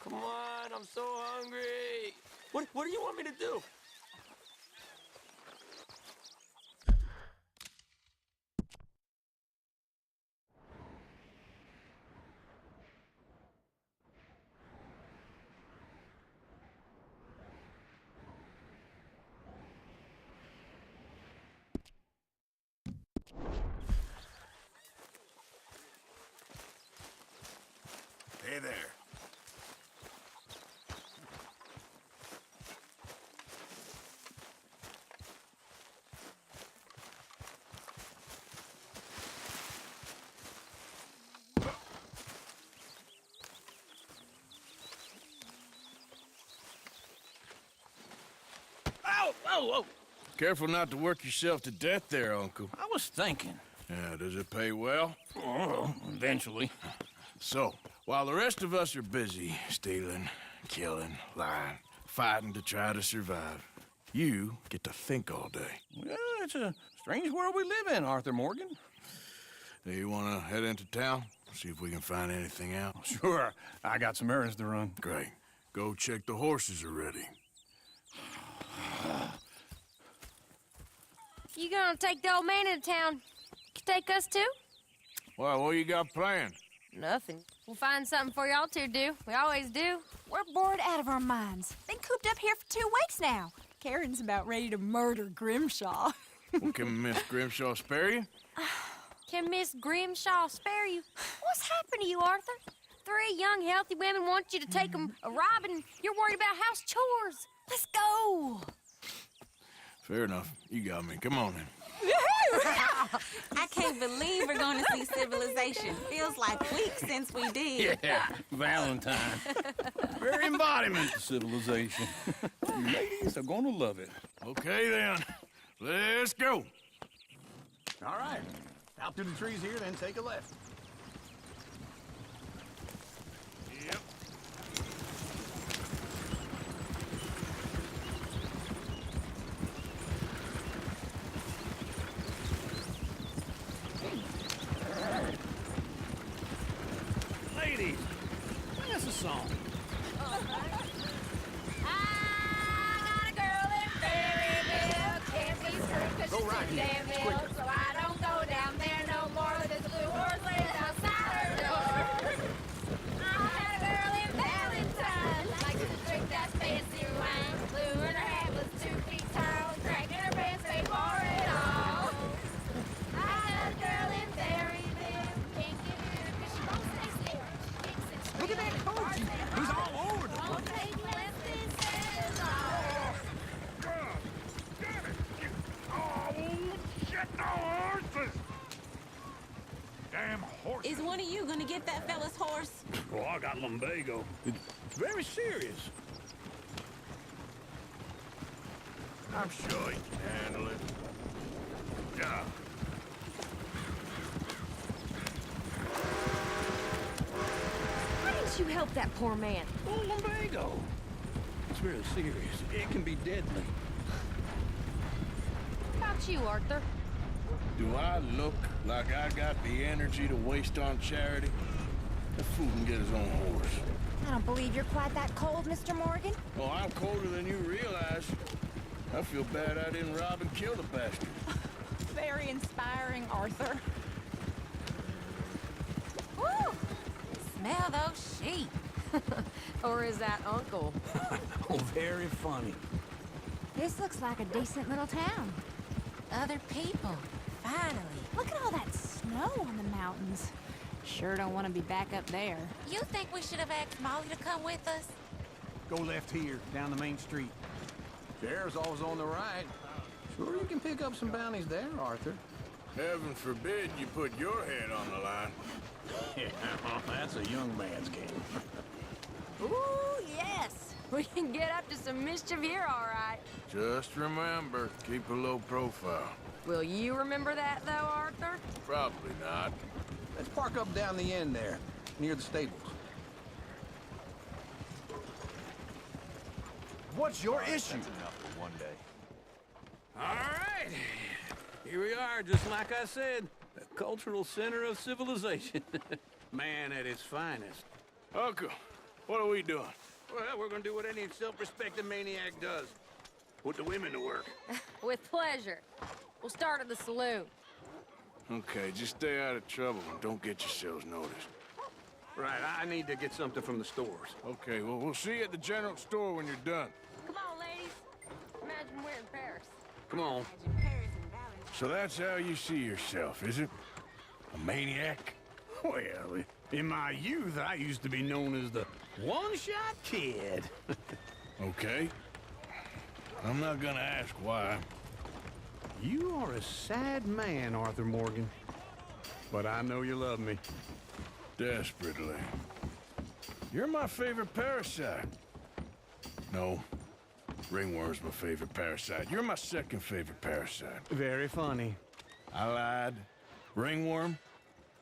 Come on, I'm so hungry. What do you want me to do? Hey there. Ow! Whoa, whoa! Careful not to work yourself to death there, Uncle. I was thinking. Yeah, does it pay well? Oh, eventually. So, while the rest of us are busy stealing, killing, lying, fighting to try to survive, you get to think all day. Well, it's a strange world we live in, Arthur Morgan. Do you want to head into town? See if we can find anything out? Sure, I got some errands to run. Great. Go check the horses are ready. You gonna take the old man into town? Take us too? Well, what you got planned? Nothing. We'll find something for y'all to do. We always do. We're bored out of our minds. Been cooped up here for 2 weeks now. Karen's about ready to murder Grimshaw. Well, can Miss Grimshaw spare you? Can Miss Grimshaw spare you? What's happened to you, Arthur? 3 young, healthy women want you to take them a robbing. You're worried about house chores. Let's go. Fair enough. You got me. Come on then. I can't believe we're going to see civilization. Feels like weeks since we did. Yeah, Valentine. Very embodiment of civilization. You ladies are gonna love it. Okay then. Let's go. All right. Out through the trees here, then take a left. Yep. Ladies, sing us a song. I got a girl in Berryville. Can't be screwed 'cause Go she's right too here. damn It's ill. quicker. So I don't go down there no more. This blue horse lays outside her door. I had a girl in Valentine. Likes to drink that fancy wine. Blue and her head was 2 feet tall. Drank in her pants, paid for it all. I had a girl in Berryville. Can't give it to her 'cause she won't stay still. She kicks and Look at that screams. coach. He's all over the Won't take less than says all. damn horse. Is one of you going to get that fella's horse? Oh, I got lumbago. It's very serious. I'm sure you can handle it. Yeah. Why didn't you help that poor man? Oh, lumbago. It's very serious. It can be deadly. How about you, Arthur? Do I look like I got the energy to waste on charity? The fool can get his own horse. I don't believe you're quite that cold, Mr. Morgan. Oh, I'm colder than you realize. I feel bad I didn't rob and kill the bastard. Very inspiring, Arthur. Woo! Smell those sheep. Or is that Uncle? Oh, very funny. This looks like a decent little town. Other people. Finally. Look at all that snow on the mountains. Sure don't want to be back up there. You think we should have asked Molly to come with us? Go left here, down the main street. Sheriff's always on the right. Sure you can pick up some bounties there, Arthur. Heaven forbid you put your head on the line. Yeah, that's a young man's game. Ooh, yes. We can get up to some mischief here, all right. Just remember, keep a low profile. Will you remember that, though, Arthur? Probably not. Let's park up down the end there, near the stables. What's your issue? That's enough for one day. All right. Here we are, just like I said. The cultural center of civilization. Man at its finest. Uncle, What are we doing? Well, we're gonna do what any self-respecting maniac does. Put the women to work. With pleasure. We'll start at the saloon. Okay, just stay out of trouble and don't get yourselves noticed. Right, I need to get something from the stores. Okay, well, we'll see you at the general store when you're done. Come on, ladies. Imagine we're in Paris. Come on. So that's how you see yourself, is it? A maniac? Well, in my youth, I used to be known as the one-shot kid. Okay. I'm not gonna ask why. You are a sad man, Arthur Morgan. But I know you love me. Desperately. You're my favorite parasite. No. Ringworm's my favorite parasite. You're my second favorite parasite. Very funny. I lied. Ringworm,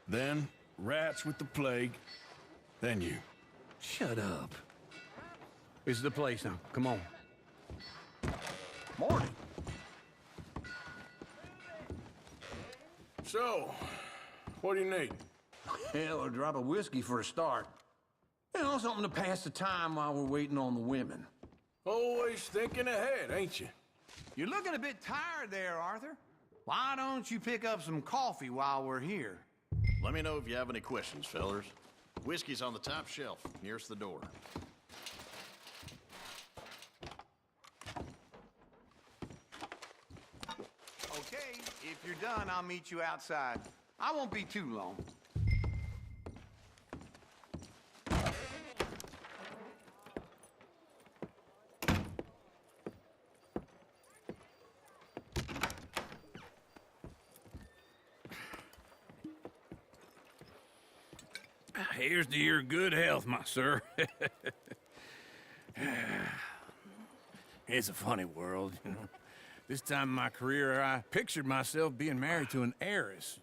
then rats with the plague, then you. Shut up. This is the place now. Come on. Morning. So, what do you need? Hell, a drop of whiskey for a start. You know, something to pass the time while we're waiting on the women. Always thinking ahead, ain't you? You're looking a bit tired there, Arthur. Why don't you pick up some coffee while we're here? Let me know if you have any questions, fellers. Whiskey's on the top shelf, nearest the door. Okay, if you're done, I'll meet you outside. I won't be too long. Here's to your good health, my sir. It's a funny world, you know. This time in my career, I pictured myself being married to an heiress.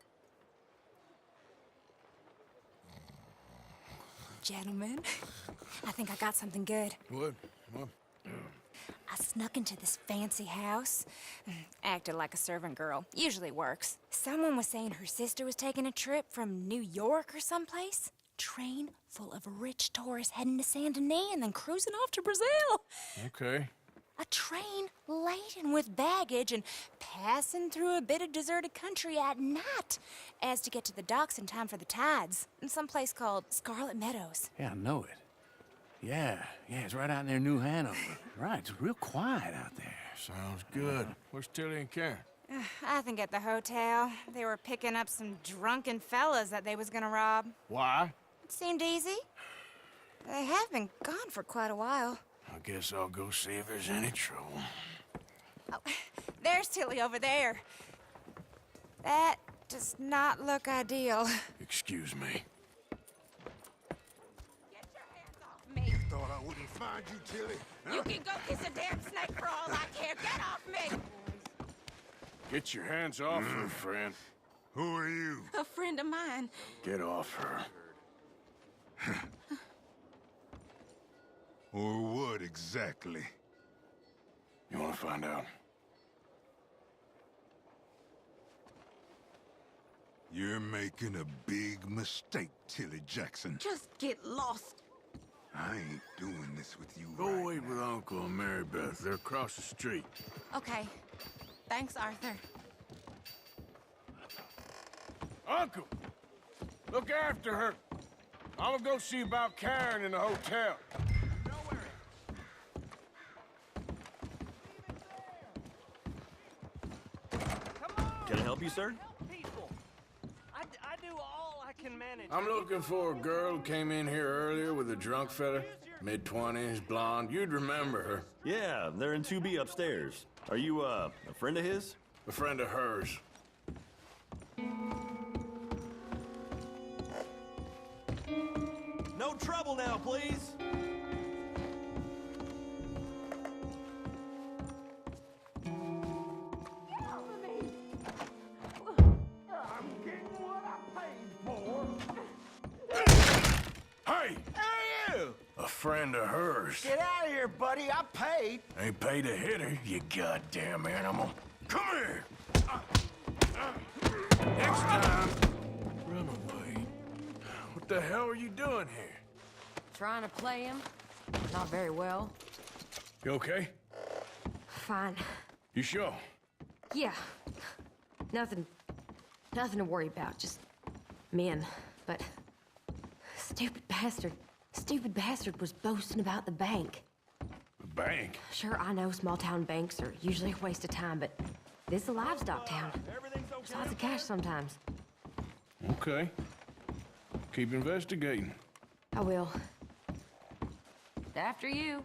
Gentlemen, I think I got something good. What? I snuck into this fancy house, acted like a servant girl. Usually works. Someone was saying her sister was taking a trip from New York or someplace. Train full of rich tourists heading to Saint Denis and then cruising off to Brazil. Okay. A train laden with baggage and passing through a bit of deserted country at night as to get to the docks in time for the tides in some place called Scarlet Meadows. Yeah, I know it. Yeah, it's right out near New Hanover. Right, it's real quiet out there. Sounds good. Where's Tilly and Karen? I think at the hotel. They were picking up some drunken fellas that they was gonna rob. Why? It seemed easy. They have been gone for quite a while. I guess I'll go see if there's any trouble. Oh, there's Tilly over there. That does not look ideal. Excuse me. Get your hands off me. Thought I wouldn't find you, Tilly. You can go kiss a damn snake for all I care. Get off me. Get your hands off her, friend. Who are you? A friend of mine. Get off her. Or what exactly? You want to find out? You're making a big mistake, Tilly Jackson. Just get lost. I ain't doing this with you Go right wait with Uncle and Mary Beth. They're across the street. Okay. Thanks, Arthur. Uncle! Look after her. I'm gonna go see about Karen in the hotel. Can I help you, sir? People. I do all I can manage. I'm looking for a girl who came in here earlier with a drunk fella. Mid-20s, blonde. You'd remember her. Yeah, they're in 2B upstairs. Are you, a friend of his? A friend of hers. No trouble now, please. Hey! Hey, you! A friend of hers. Get out of here, buddy. I paid. Ain't paid to hit her, you goddamn animal. Come here! Next time, run away. What the hell are you doing here? trying to play him. Not very well. You okay? Fine. You sure? Yeah. Nothing to worry about. Just men. But stupid bastard was boasting about the bank. The bank? Sure, I know small town banks are usually a waste of time, but this is a livestock town. There's lots of cash sometimes. Okay. Keep investigating. I will. After you.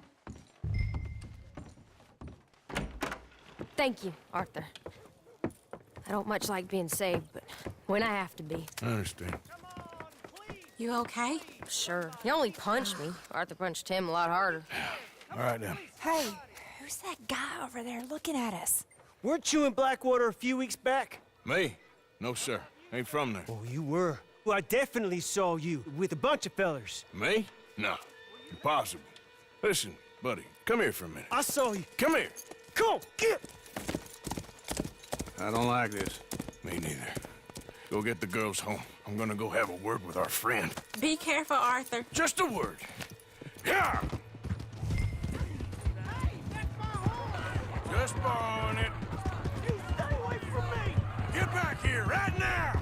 Thank you, Arthur. I don't much like being saved, but when I have to be. I understand. You okay? Sure. He only punched me. Arthur punched him a lot harder. All right, then. Hey, who's that guy over there looking at us? Weren't you in Blackwater a few weeks back? Me? No, sir. Ain't from there. Oh, you were. Well, I definitely saw you with a bunch of fellers. Me? No. Impossible. Listen, buddy, come here for a minute. I saw you. Come here. Come on, get! I don't like this. Me neither. Go get the girls home. I'm gonna go have a word with our friend. Be careful, Arthur. Just a word. Yeah! Just borrowing it. You stay away from me! Get back here right now!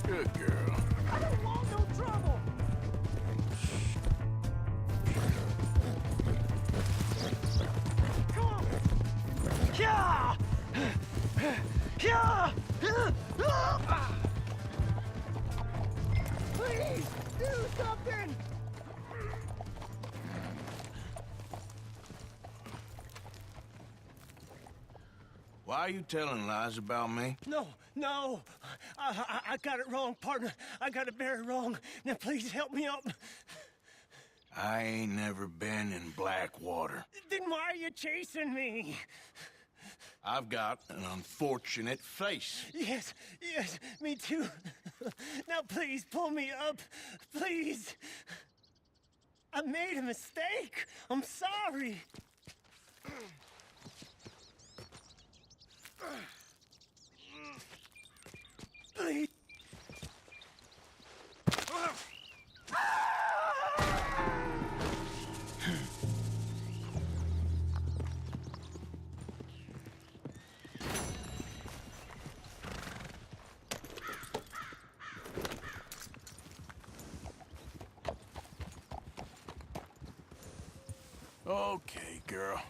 Good girl. I don't want no trouble! Come on! Yeah! Yeah! Please, do something! Why are you telling lies about me? No. I got it wrong, partner. I got it very wrong. Now, please help me up. I ain't never been in Blackwater. Then why are you chasing me? I've got an unfortunate face. Yes, me too. Now, please, pull me up. Please. I made a mistake. I'm sorry. Please. Okay, girl.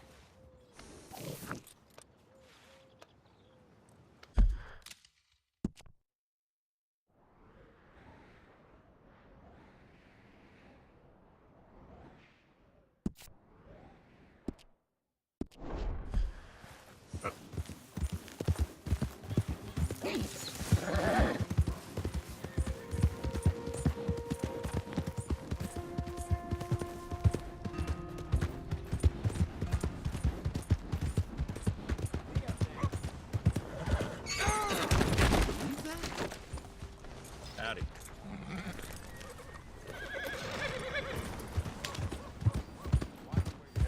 Howdy.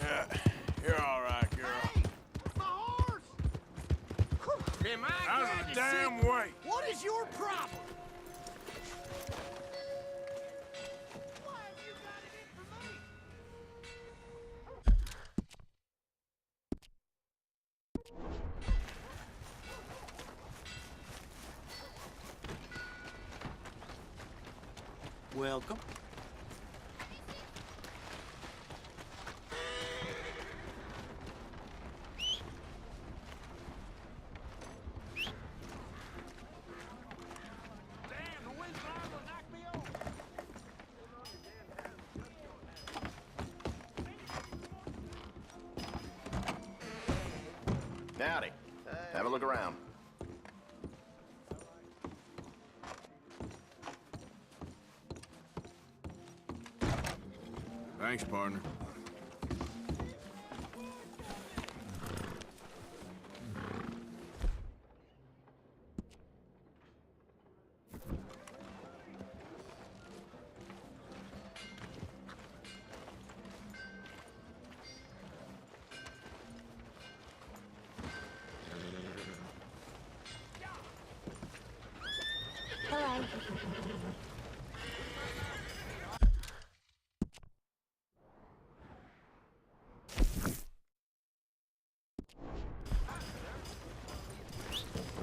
Yeah, you're all right, girl. My horse! Am I Out glad of the to damn see... way! What is your problem? Welcome. Howdy. Have a look around. Thanks, partner.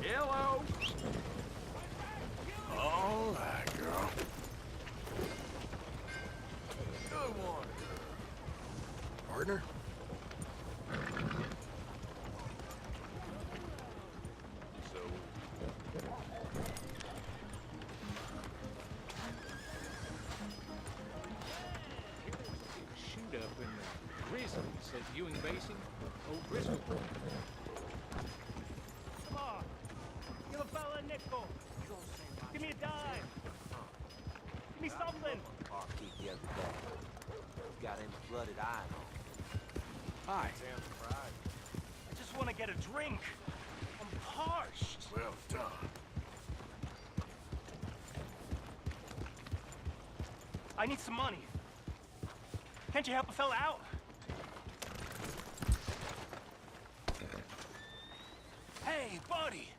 Hello. All right, girl. Good one. Partner? Shoot up in the Grizzly, says Ewing Basin. Old Bristol. Come on. Give a fella a nickel. Give me a dime. Give me something. Barkeep the other day. Got him flooded eye on. Hi. I just want to get a drink. I'm parched. Well done. I need some money. Can't you help a fella out? Hey, buddy.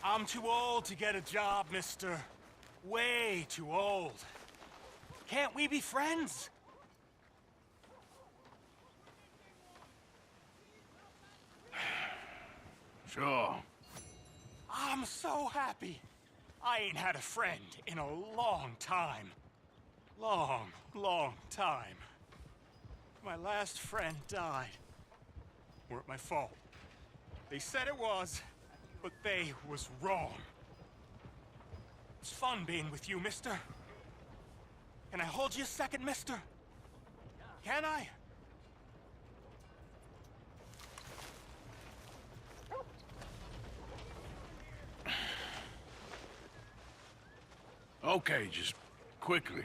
I'm too old to get a job, mister. Way too old. Can't we be friends? Sure. I'm so happy. I ain't had a friend in a long time. Long time. My last friend died. Weren't my fault. They said it was, but they was wrong. It's fun being with you, mister. Can I hold you a second, mister? Can I? Okay, just quickly.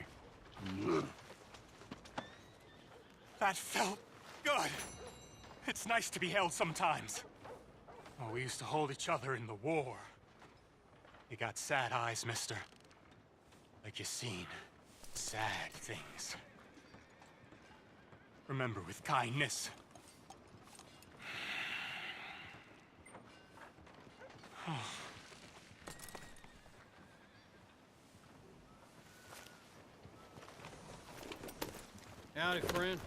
That felt good. It's nice to be held sometimes. Oh, we used to hold each other in the war. You got sad eyes, mister. Like you seen sad things. Remember, with kindness. Howdy, friend.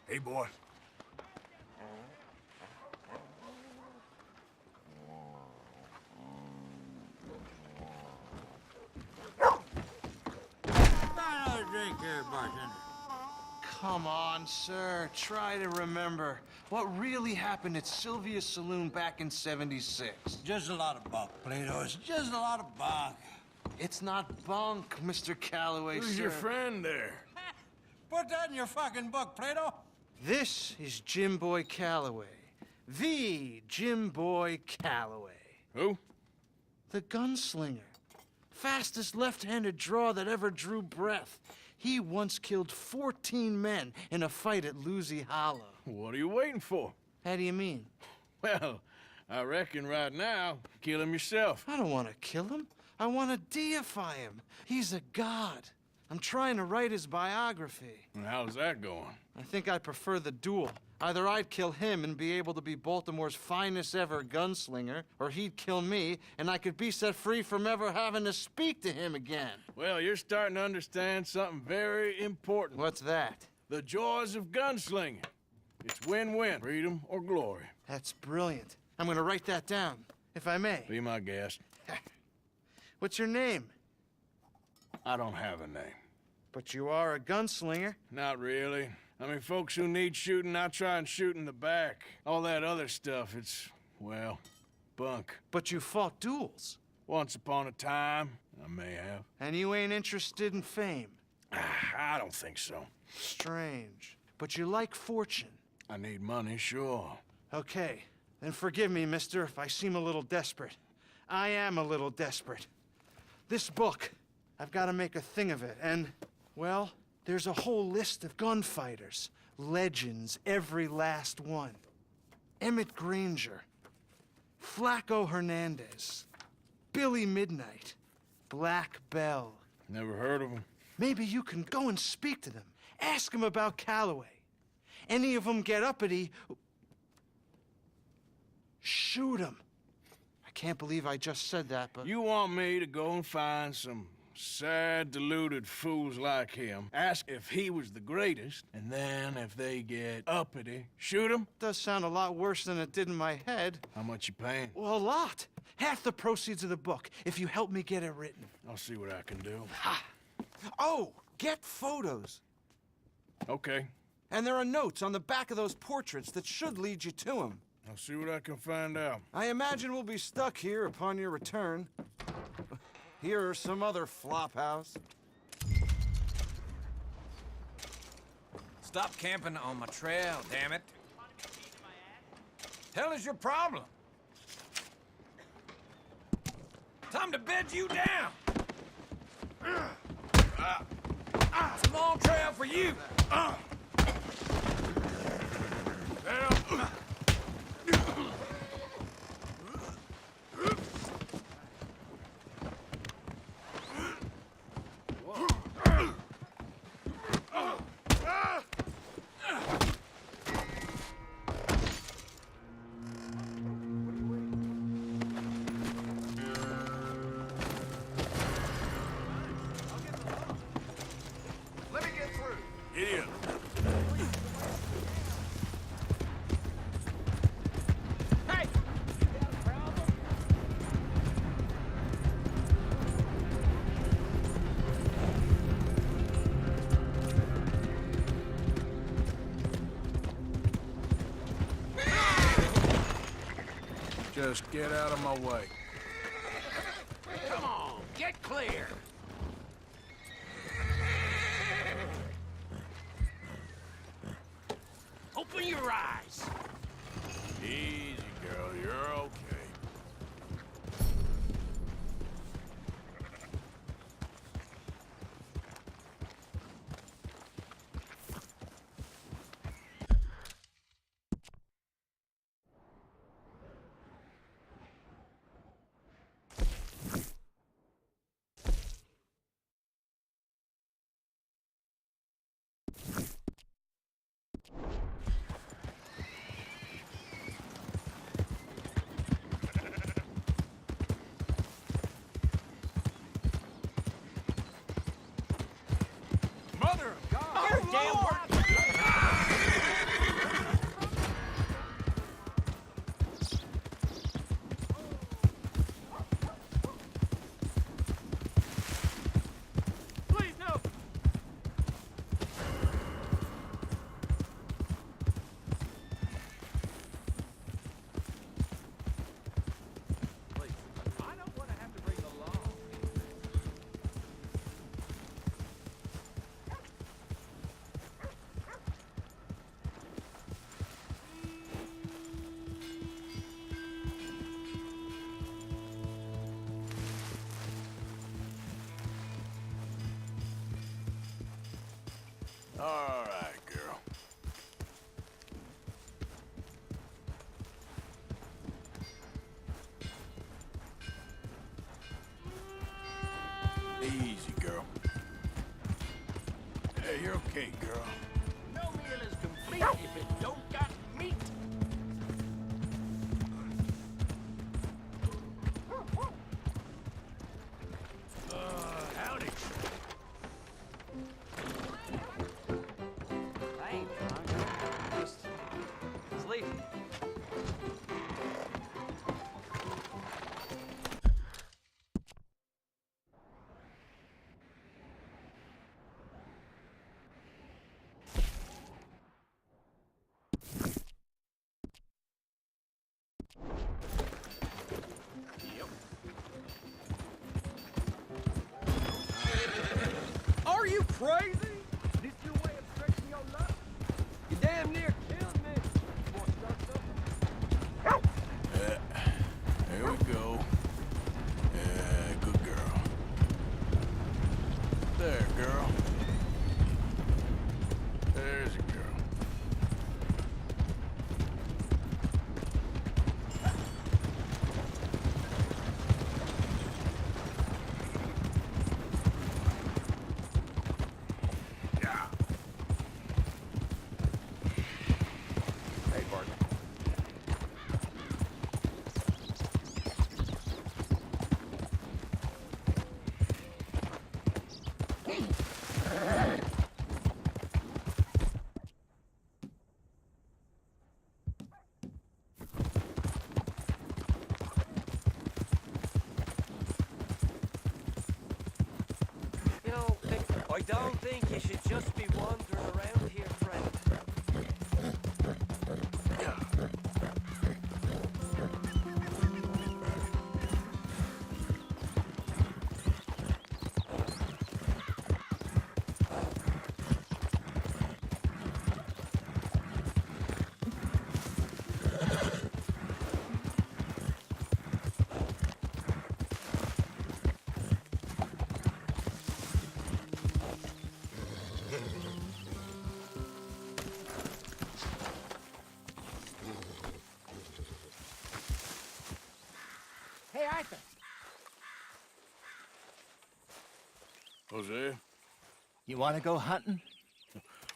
Hey, boy. Another drink here, bartender. Come on, sir. Try to remember what really happened at Sylvia's Saloon back in '76. Just a lot of bunk, Plato. It's just a lot of bunk. It's not bunk, Mr. Calloway, Who's sir. your friend there? Put that in your fucking book, Plato. This is Jim Boy Calloway. The Jim Boy Calloway. Who? The gunslinger. Fastest left-handed draw that ever drew breath. He once killed 14 men in a fight at Lucy Hollow. What are you waiting for? How do you mean? Well, I reckon right now, kill him yourself. I don't want to kill him. I want to deify him. He's a god. I'm trying to write his biography. And how's that going? I think I prefer the duel. Either I'd kill him and be able to be Baltimore's finest ever gunslinger, or he'd kill me and I could be set free from ever having to speak to him again. Well, you're starting to understand something very important. What's that? The joys of gunslinging. It's win-win, freedom or glory. That's brilliant. I'm gonna write that down, if I may. Be my guest. What's your name? I don't have a name. But you are a gunslinger. Not really. I mean, folks who need shooting, I try and shoot in the back. All that other stuff, it's, well, bunk. But you fought duels. Once upon a time, I may have. And you ain't interested in fame. I don't think so. Strange. But you like fortune. I need money, sure. Okay, then forgive me, mister, if I seem a little desperate. I am a little desperate. This book, I've got to make a thing of it, and, well, There's a whole list of gunfighters. Legends, every last one. Emmett Granger, Flaco Hernandez, Billy Midnight, Black Bell. Never heard of him. Maybe you can go and speak to them. Ask them about Calloway. Any of them get uppity, shoot them. I can't believe I just said that, but... You want me to go and find some sad, deluded fools like him, ask if he was the greatest, and then if they get uppity, shoot him? Does sound a lot worse than it did in my head. How much you paying? Well, a lot. Half the proceeds of the book, if you help me get it written. I'll see what I can do. Ha! Oh, get photos. Okay. And there are notes on the back of those portraits that should lead you to him. I'll see what I can find out. I imagine we'll be stuck here upon your return. Here or some other flop house. Stop camping on my trail, damn it. Hell is your problem? Time to bed you down. It's a long trail for you. Just get out of my way. Come on, get clear. Open your eyes. Easy, girl. You're okay. Mother of God! You're damn work. Please, no! Please, I don't want to have to bring the law. All right, girl. Easy, girl. Hey, you're okay, girl. No meal is complete if it don't got meat. Howdy. I ain't drunk. Just sleeping. Are you crazy? This your way of stretching your luck? You damn near killed me. You want to start something? There we go. Good girl. There, girl. don't think you should just be wandering around here, friend. Hey, Arthur. Jose, You want to go hunting?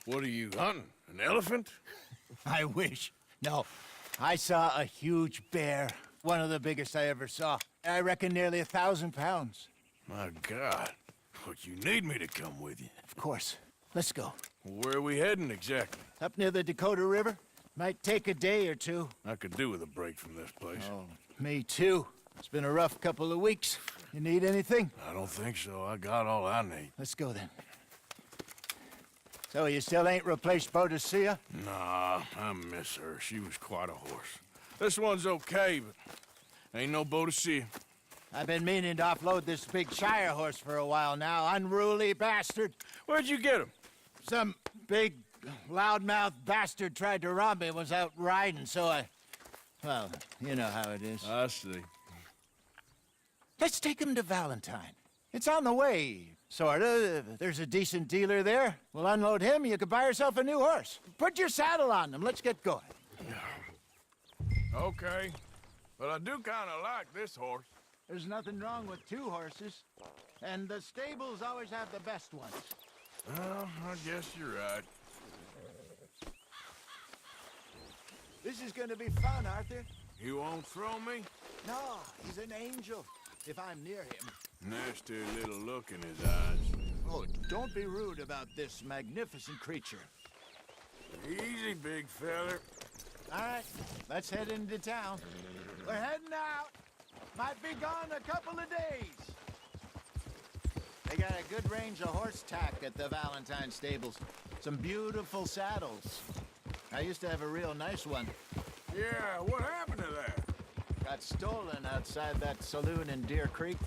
what are you hunting? An elephant? I wish. No. I saw a huge bear. One of the biggest I ever saw. I reckon nearly 1,000 pounds. My God. But you need me to come with you. Of course. Let's go. Where are we heading exactly? Up near the Dakota River. Might take a day or two. I could do with a break from this place. Oh, me too. It's been a rough couple of weeks. You need anything? I don't think so. I got all I need. Let's go then. So you still ain't replaced Boadicea? Nah, I miss her. She was quite a horse. This one's okay, but ain't no Boadicea. I've been meaning to offload this big Shire horse for a while now. Unruly bastard. Where'd you get him? Some big, loudmouth bastard tried to rob me and was out riding, so I... Well, you know how it is. I see. Let's take him to Valentine. It's on the way, sorta. There's a decent dealer there. We'll unload him, you could buy yourself a new horse. Put your saddle on him, let's get going. Okay, but I do kind of like this horse. There's nothing wrong with two horses, and the stables always have the best ones. Well, I guess you're right. This is gonna be fun, Arthur. You won't throw me? No, he's an angel, if I'm near him. Nasty little look in his eyes. Oh, don't be rude about this magnificent creature. Easy, big feller. All right, let's head into town. We're heading out. Might be gone a couple of days. They got a good range of horse tack at the Valentine stables. Some beautiful saddles. I used to have a real nice one. Yeah, what happened to that? Got stolen outside that saloon in Deer Creek.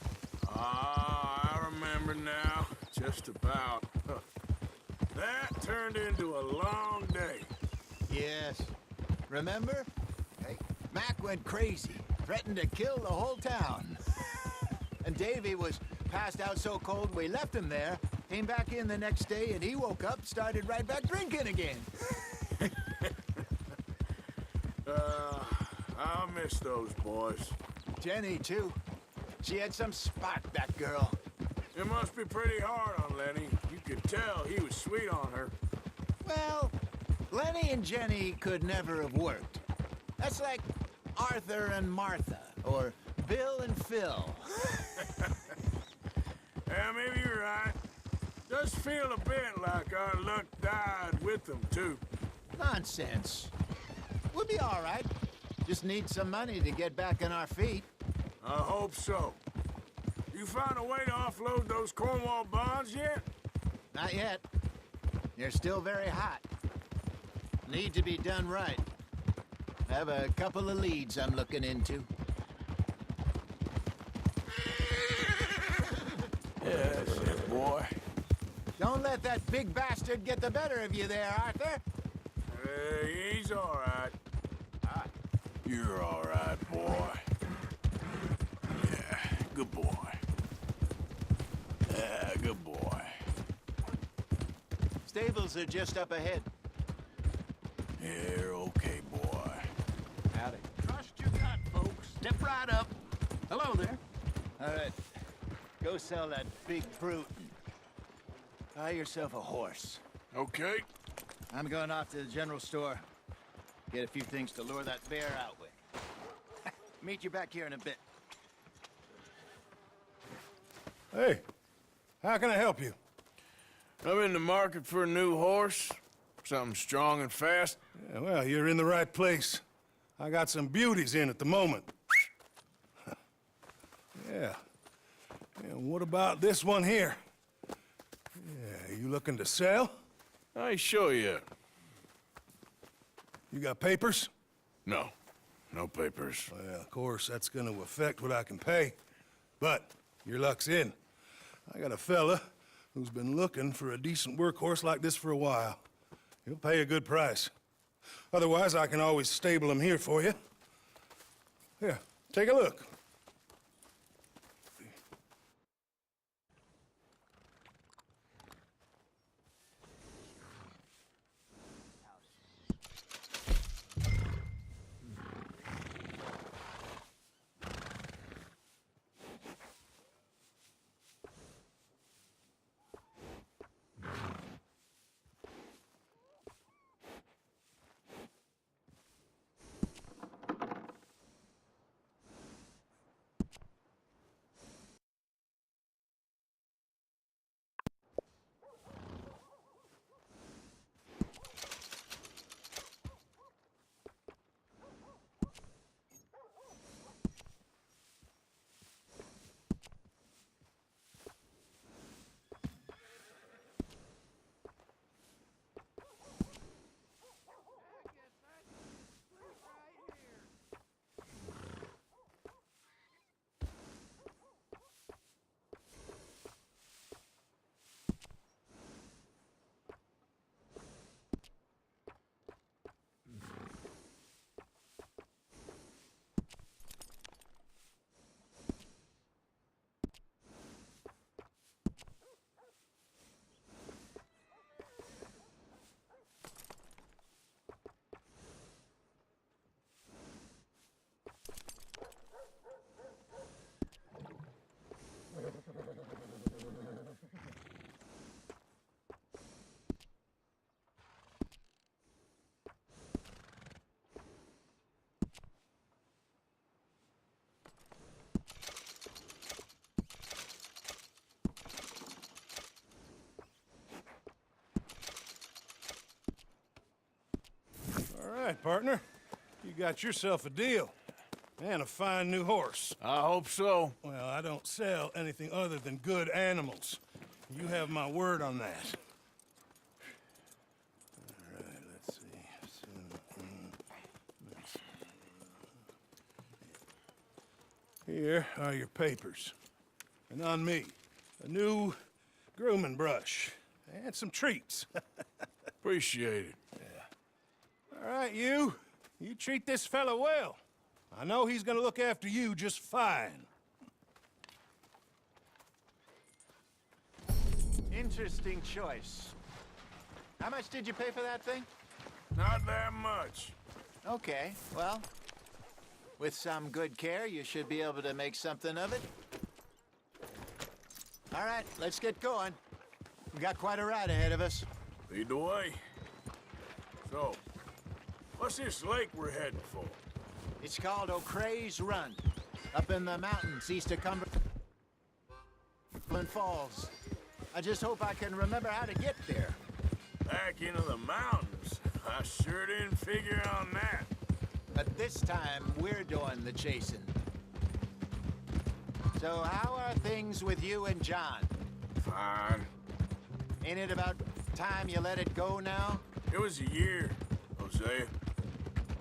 Ah, I remember now. Just about. That turned into a long day. Yes. Remember? Hey, Mac went crazy. Threatened to kill the whole town. And Davy was passed out so cold we left him there. Came back in the next day and he woke up, started right back drinking again. I'll miss those boys. Jenny, too. She had some spark, that girl. It must be pretty hard on Lenny. You could tell he was sweet on her. Well, Lenny and Jenny could never have worked. That's like Arthur and Martha, or Bill and Phil. Yeah, maybe you're right. Does feel a bit like our luck died with them, too. Nonsense. We'll be all right. Just need some money to get back on our feet. I hope so. You found a way to offload those Cornwall bonds yet? Not yet. They're still very hot. Need to be done right. I have a couple of leads I'm looking into. Yeah, that's it, boy. Don't let that big bastard get the better of you there, Arthur. He's all right. You're all right, boy. Yeah, good boy. Yeah, good boy. Stables are just up ahead. You're okay, boy. Howdy. Trust your gut, folks. Step right up. Hello there. All right. Go sell that big brute. Buy yourself a horse. Okay. I'm going off to the general store. Get a few things to lure that bear out with. Meet you back here in a bit. Hey, how can I help you? I'm in the market for a new horse. Something strong and fast. Yeah, well, you're in the right place. I got some beauties in at the moment. Yeah. And what about this one here? Yeah, you looking to sell? I sure you. You got papers? No. No papers. Well, of course, that's gonna affect what I can pay. But your luck's in. I got a fella who's been looking for a decent workhorse like this for a while. He'll pay a good price. Otherwise, I can always stable him here for you. Here, take a look. All right, partner. You got yourself a deal. And a fine new horse. I hope so. Well, I don't sell anything other than good animals. You have my word on that. All right, let's see. Here are your papers. And on me, a new grooming brush. And some treats. Appreciate it. All right, you. You treat this fella well. I know he's gonna look after you just fine. Interesting choice. How much did you pay for that thing? Not that much. Okay, well, with some good care, you should be able to make something of it. All right, let's get going. We got quite a ride ahead of us. Lead the way. So, what's this lake we're heading for? It's called O'Creagh's Run, up in the mountains east of Cumberland Falls. I just hope I can remember how to get there. Back into the mountains? I sure didn't figure on that. But this time, we're doing the chasing. So how are things with you and John? Fine. Ain't it about time you let it go now? It was a year, Hosea.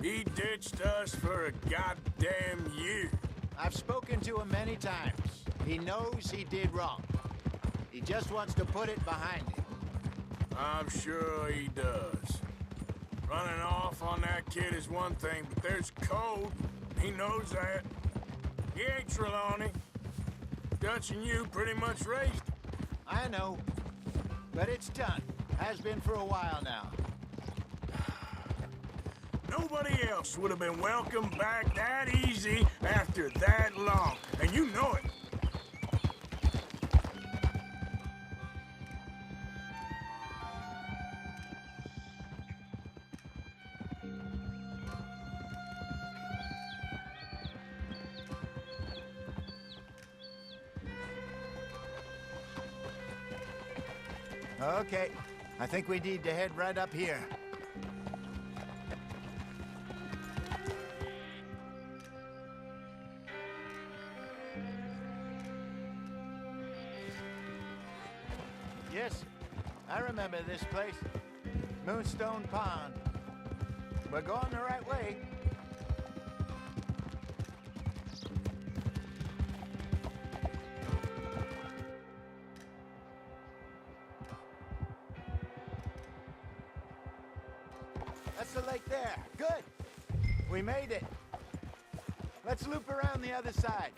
He ditched us for a goddamn year. I've spoken to him many times. He knows he did wrong. He just wants to put it behind him. I'm sure he does. Running off on that kid is one thing, but there's code. He knows that. He ain't Trelawney. Dutch and you pretty much raised him. I know. But it's done. Has been for a while now. Nobody else would have been welcomed back that easy after that long. And you know it. Okay. I think we need to head right up here. Yes, I remember this place. Moonstone Pond. We're going the right way. That's the lake there. Good. We made it. Let's loop around the other side.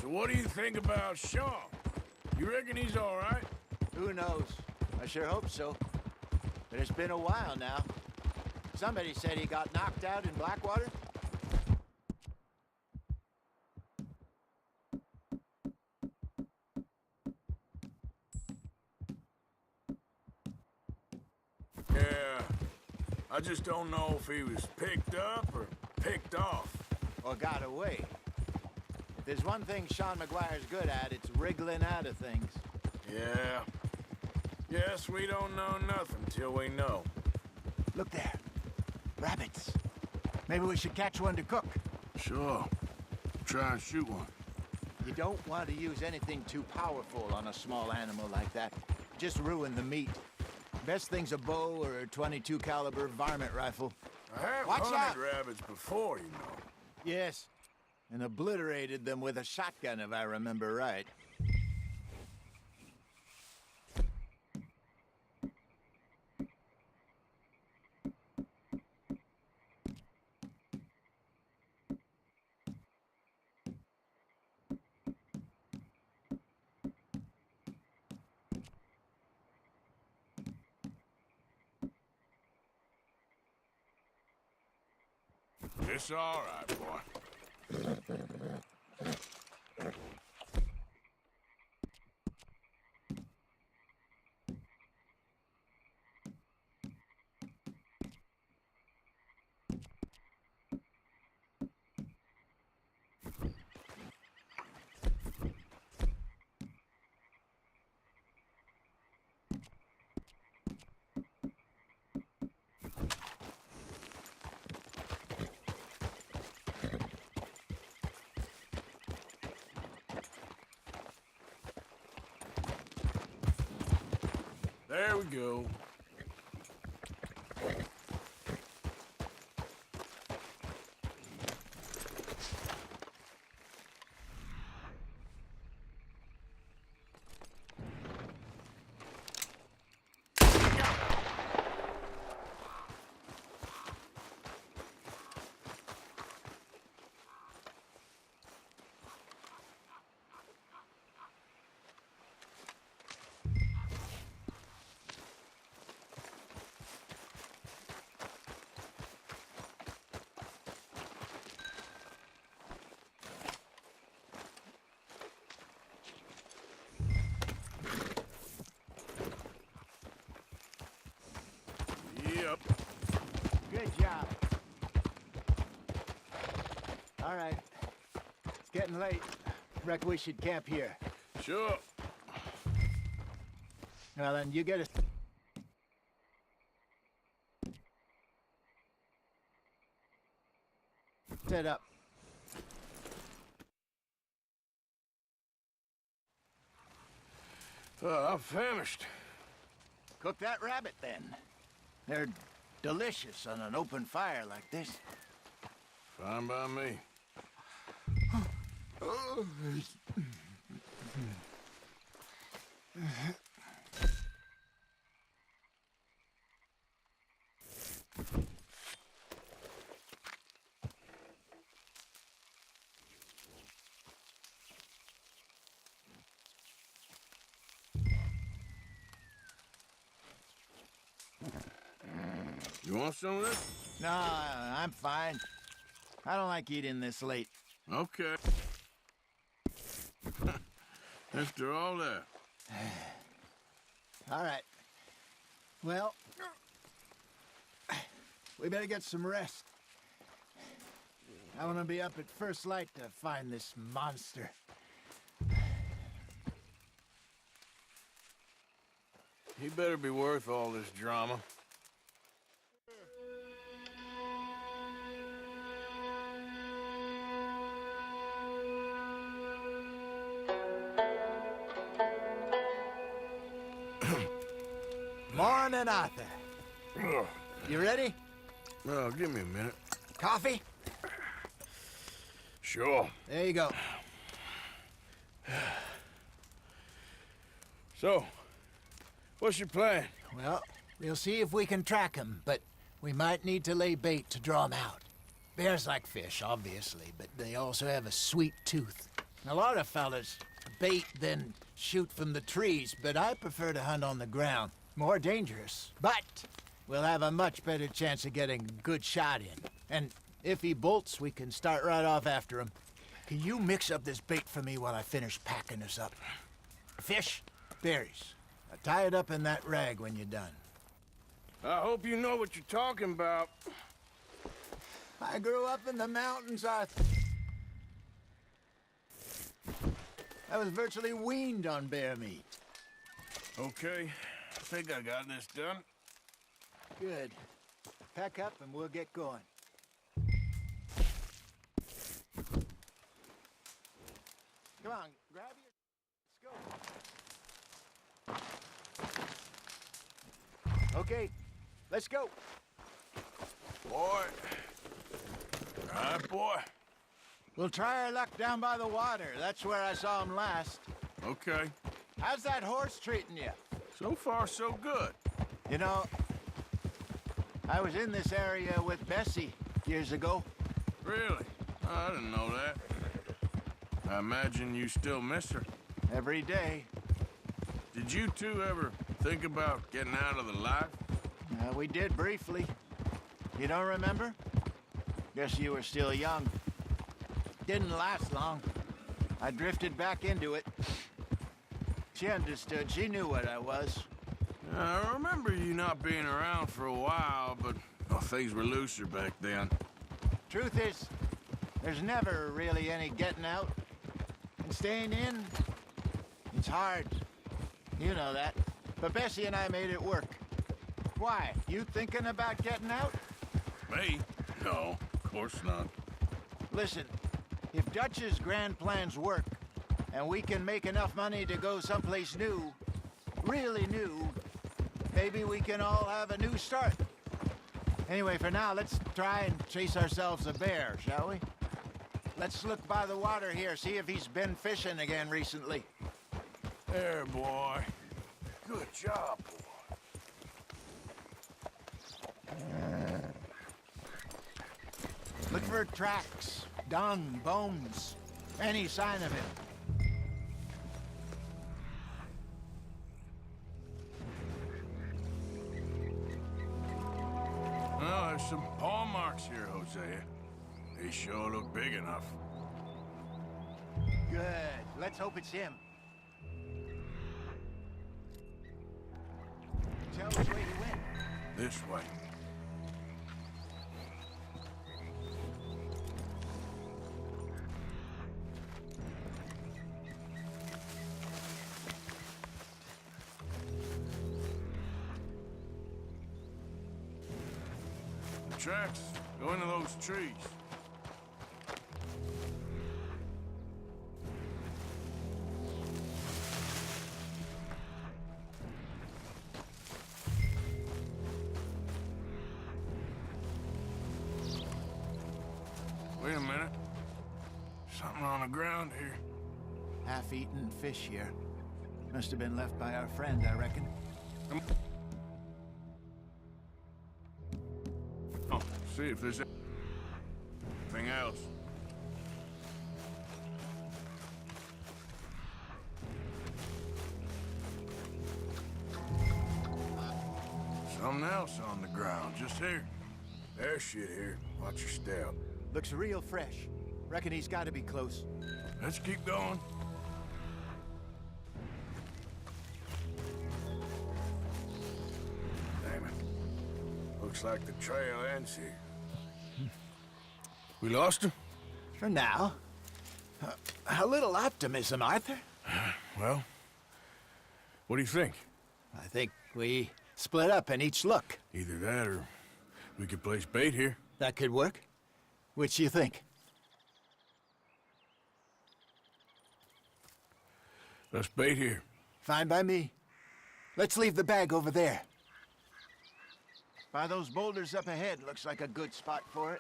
So what do you think about Sean? You reckon he's all right? Who knows? I sure hope so. But it's been a while now. Somebody said he got knocked out in Blackwater. Yeah, I just don't know if he was picked up or picked off. Or got away. If there's one thing Sean McGuire's good at, it's wriggling out of things. Yeah. Yes, we don't know nothing till we know. Look there. Rabbits. Maybe we should catch one to cook. Sure. Try and shoot one. You don't want to use anything too powerful on a small animal like that. Just ruin the meat. Best thing's a bow or a .22 caliber varmint rifle. I have Watch hunted out! rabbits before, you know. Yes. And obliterated them with a shotgun, if I remember right. It's all right, boy. There we go. Yep. Good job. All right. It's getting late. Reckon we should camp here. Sure. Well, then, you get us. Set up. I'm famished. Cook that rabbit, then. They're delicious on an open fire like this. Fine by me. You want some of this? No, I'm fine. I don't like eating this late. Okay. After all that. All right. Well, we better get some rest. I want to be up at first light to find this monster. He better be worth all this drama. Morning, Arthur. You ready? Well, give me a minute. Coffee? Sure. There you go. So, what's your plan? Well, we'll see if we can track him, but we might need to lay bait to draw him out. Bears like fish, obviously, but they also have a sweet tooth. A lot of fellas bait, then shoot from the trees, but I prefer to hunt on the ground. More dangerous. But we'll have a much better chance of getting a good shot in. And if he bolts, we can start right off after him. Can you mix up this bait for me while I finish packing this up? Fish, berries. Now tie it up in that rag when you're done. I hope you know what you're talking about. I grew up in the mountains, Arthur. I was virtually weaned on bear meat. Okay, I think I got this done. Good. Pack up and we'll get going. Come on, grab your... Let's go. Okay, let's go. Boy. All right, boy. We'll try our luck down by the water. That's where I saw him last. Okay. How's that horse treating you? So far, so good. You know, I was in this area with Bessie years ago. Really? I didn't know that. I imagine you still miss her. Every day. Did you two ever think about getting out of the life? We did briefly. You don't remember? Guess you were still young. Didn't last long. I drifted back into it. She understood. She knew what I was. I remember you not being around for a while, but things were looser back then. Truth is, there's never really any getting out. And staying in, it's hard. You know that. But Bessie and I made it work. Why? You thinking about getting out? Me? No, of course not. Listen, if Dutch's grand plans work, and we can make enough money to go someplace new, really new, maybe we can all have a new start. Anyway, for now, let's try and chase ourselves a bear, shall we? Let's look by the water here, see if he's been fishing again recently. There, boy. Good job, boy. Look for tracks, dung, bones, any sign of him. Well, there's some paw marks here, Hosea. They sure look big enough. Good. Let's hope it's him. Tell us where he went. This way. The tracks go into those trees. Wait a minute. Something on the ground here. Half-eaten fish here. Must have been left by our friend, I reckon. Oh, see if there's anything else. Something else on the ground, just here. There's shit here. Watch your step. Looks real fresh. Reckon he's got to be close. Let's keep going. Damn it. Looks like the trail ends here. We lost him? For now. A little optimism, Arthur. Well, what do you think? I think we split up and each look. Either that or we could place bait here. That could work. Which you think? Let's bait here. Fine by me. Let's leave the bag over there. By those boulders up ahead, looks like a good spot for it.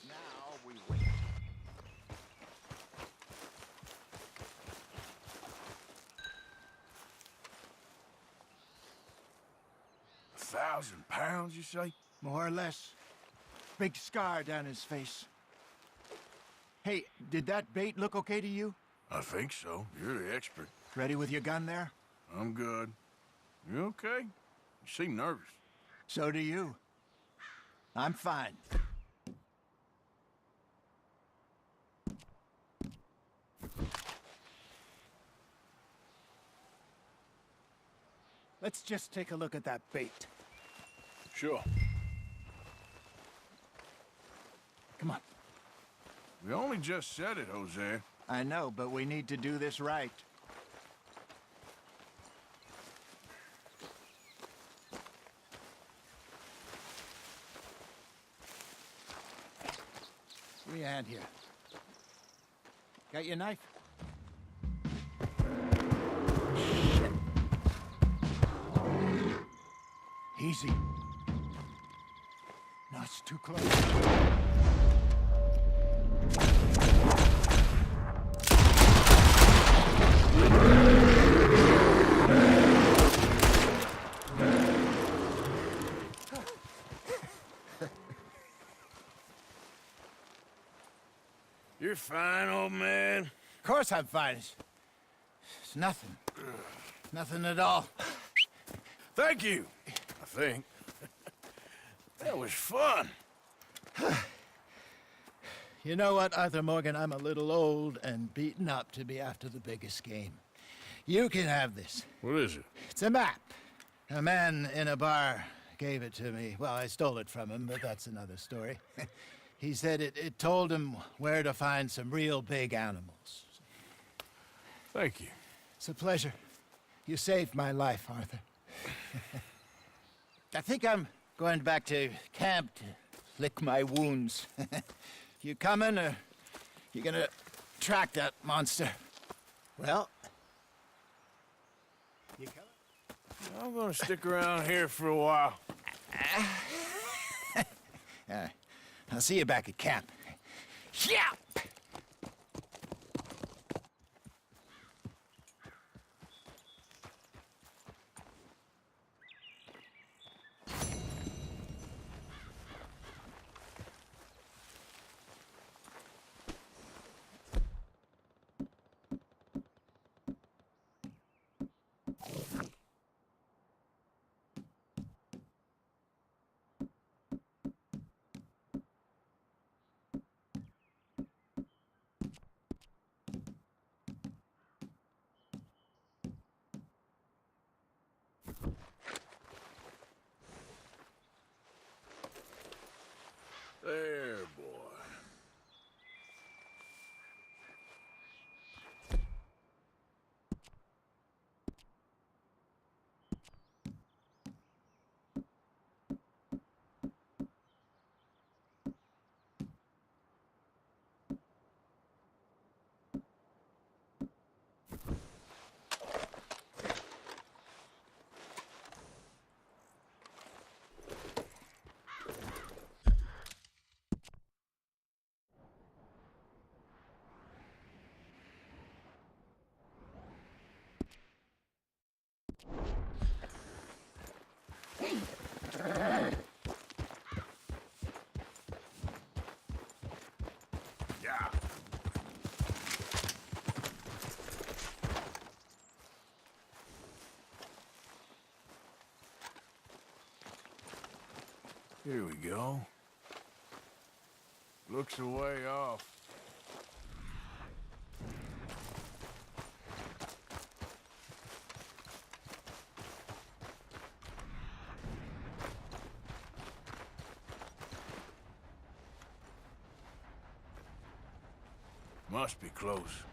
Now we wait. £1,000, you say? More or less. Big scar down his face. Hey, did that bait look okay to you? I think so. You're the expert. Ready with your gun there? I'm good. You okay? You seem nervous. So do you. I'm fine. Let's just take a look at that bait. Sure. Come on. We only just said it, Jose. I know, but we need to do this right. Give me a hand here. Got your knife? Shit. Easy. No, it's too close. You're fine, old man. Of course I'm fine. It's nothing. Nothing at all. Thank you, I think. That was fun. You know what, Arthur Morgan? I'm a little old and beaten up to be after the biggest game. You can have this. What is it? It's a map. A man in a bar gave it to me. Well, I stole it from him, but that's another story. He said it told him where to find some real big animals. Thank you. It's a pleasure. You saved my life, Arthur. I think I'm going back to camp to lick my wounds. You coming, or you gonna track that monster? Well, you coming? I'm gonna stick around here for a while. All right. I'll see you back at camp. Yeah! There, boy. Yeah. Here we go. Looks a way off. Must be close.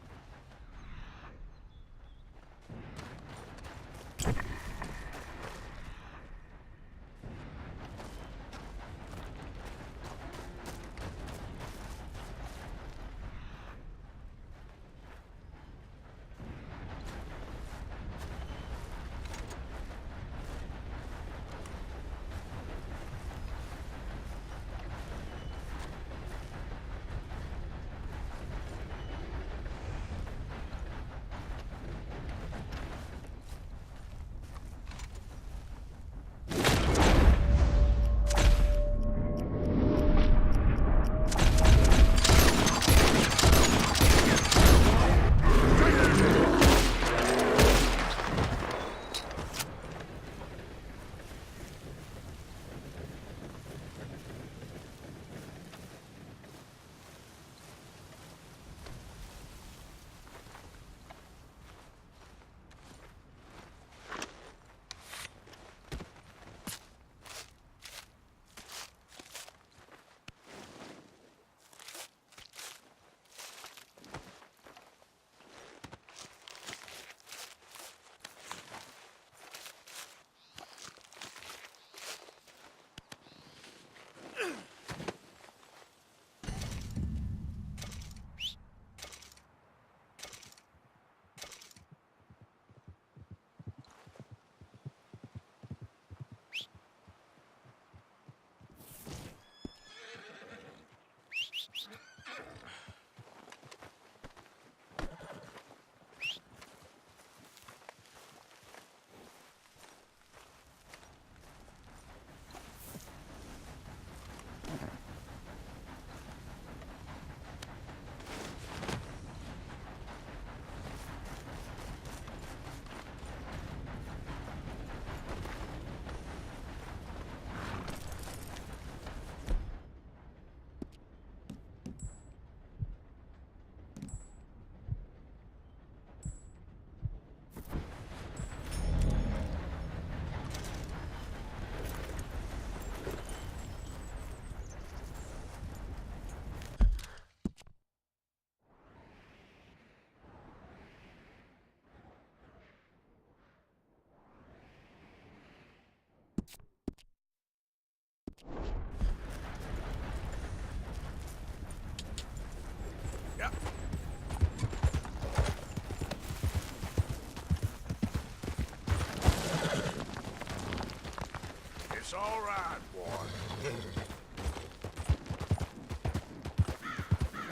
It's all right, boy.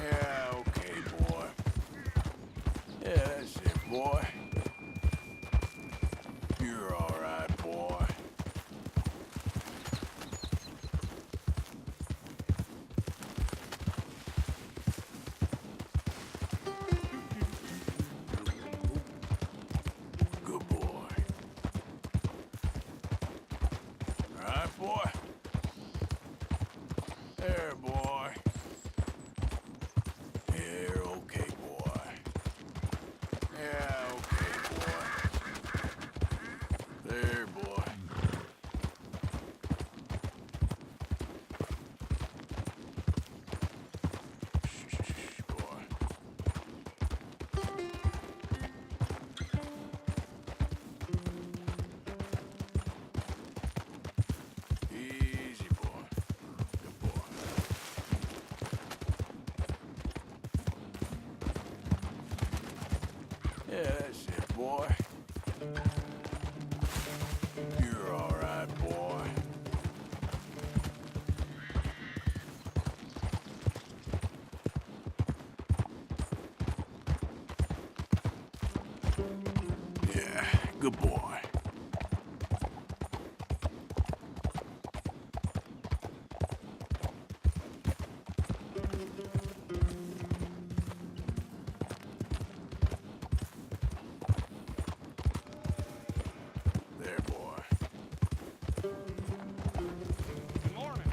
Yeah, okay, boy. Yeah, that's it, boy. You're all right, boy. Good boy. All right, boy. There, boy. Here, okay, boy. Yeah, okay, boy. There, boy. Shh, boy. Easy, boy. Good boy. Yeah, that's it, boy. You're all right, boy. Yeah, good boy. There, boy. Good morning.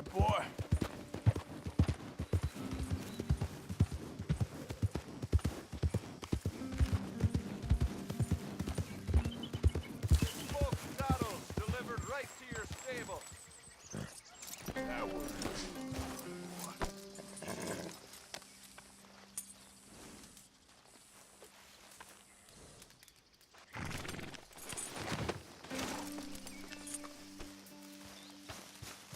right, boy. Spoke saddles delivered right to your stable. That was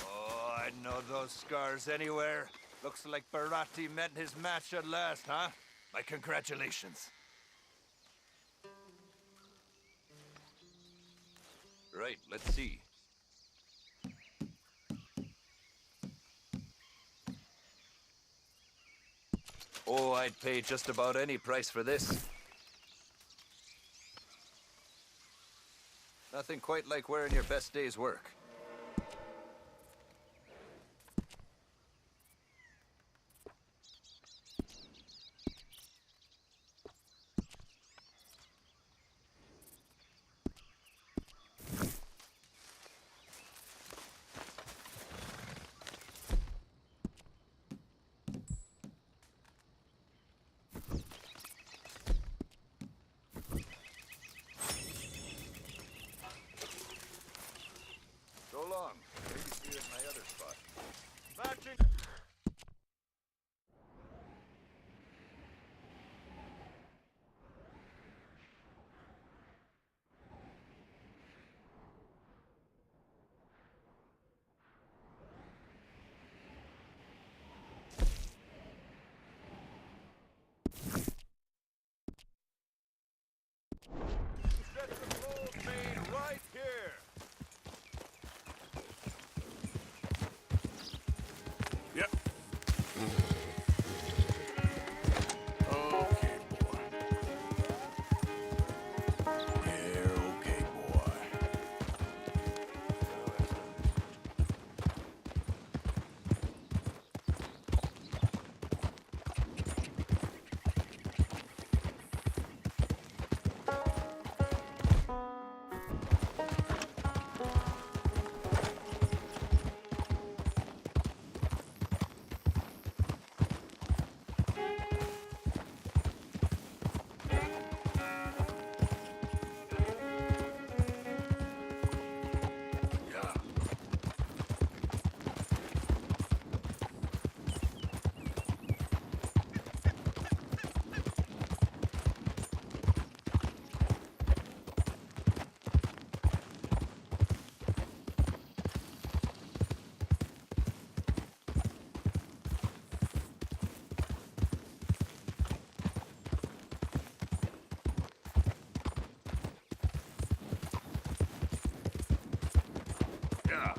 Oh, I'd know those scars anywhere. Looks like Barati met his match at last, huh? My congratulations. Right, let's see. Oh, I'd pay just about any price for this. Nothing quite like wearing your best day's work. So long. Maybe see you at my other spot. Matching. Set the gold main right here. Yep. Okay, boy. Yeah, okay, boy. Yeah.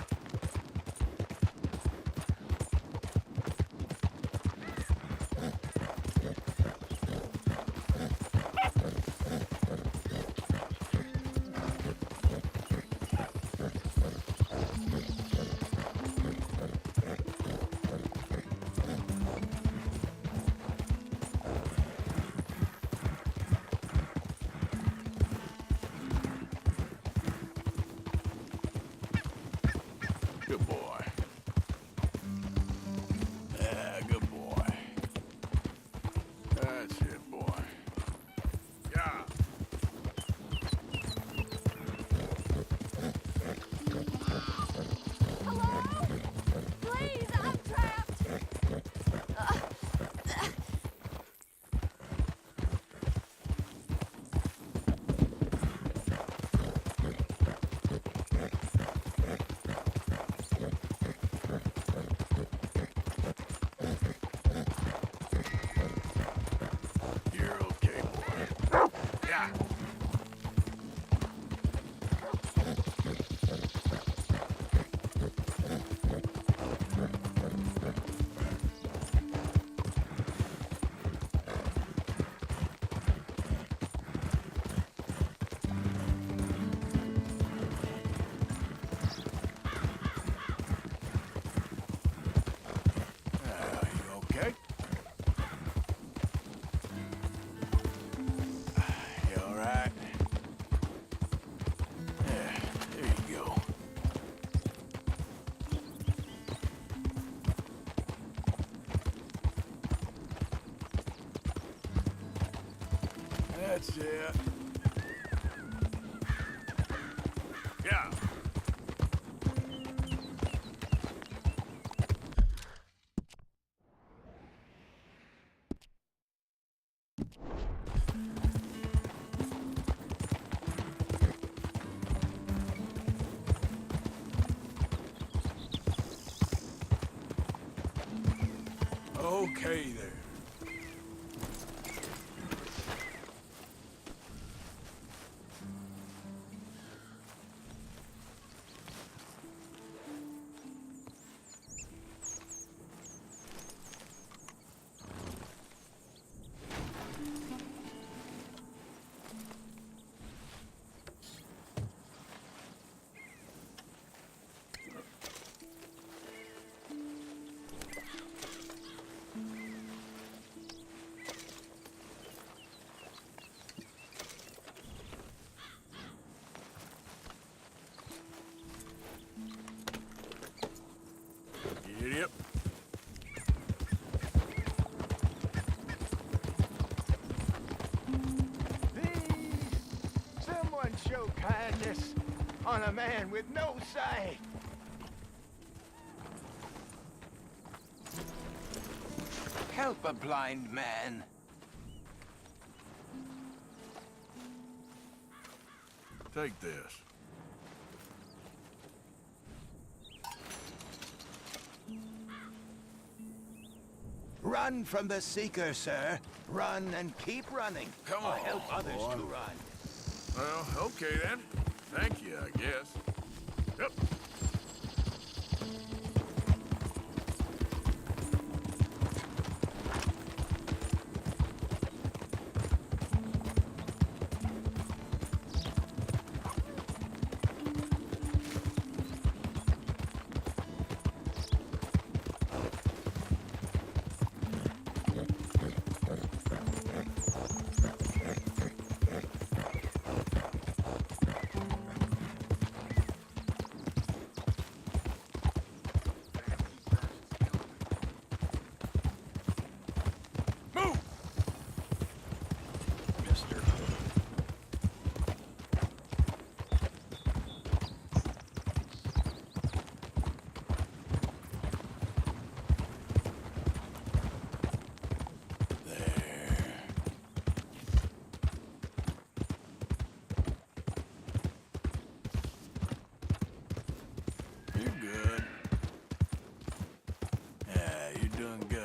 That's it. Yeah. Okay there. Yep. Please, someone show kindness on a man with no sight. Help a blind man. Take this. Run from the Seeker, sir. Run and keep running. Come on, help others boy. to run. Well, okay then. Thank you, I guess. Yep. You're good. Yeah, you're doing good.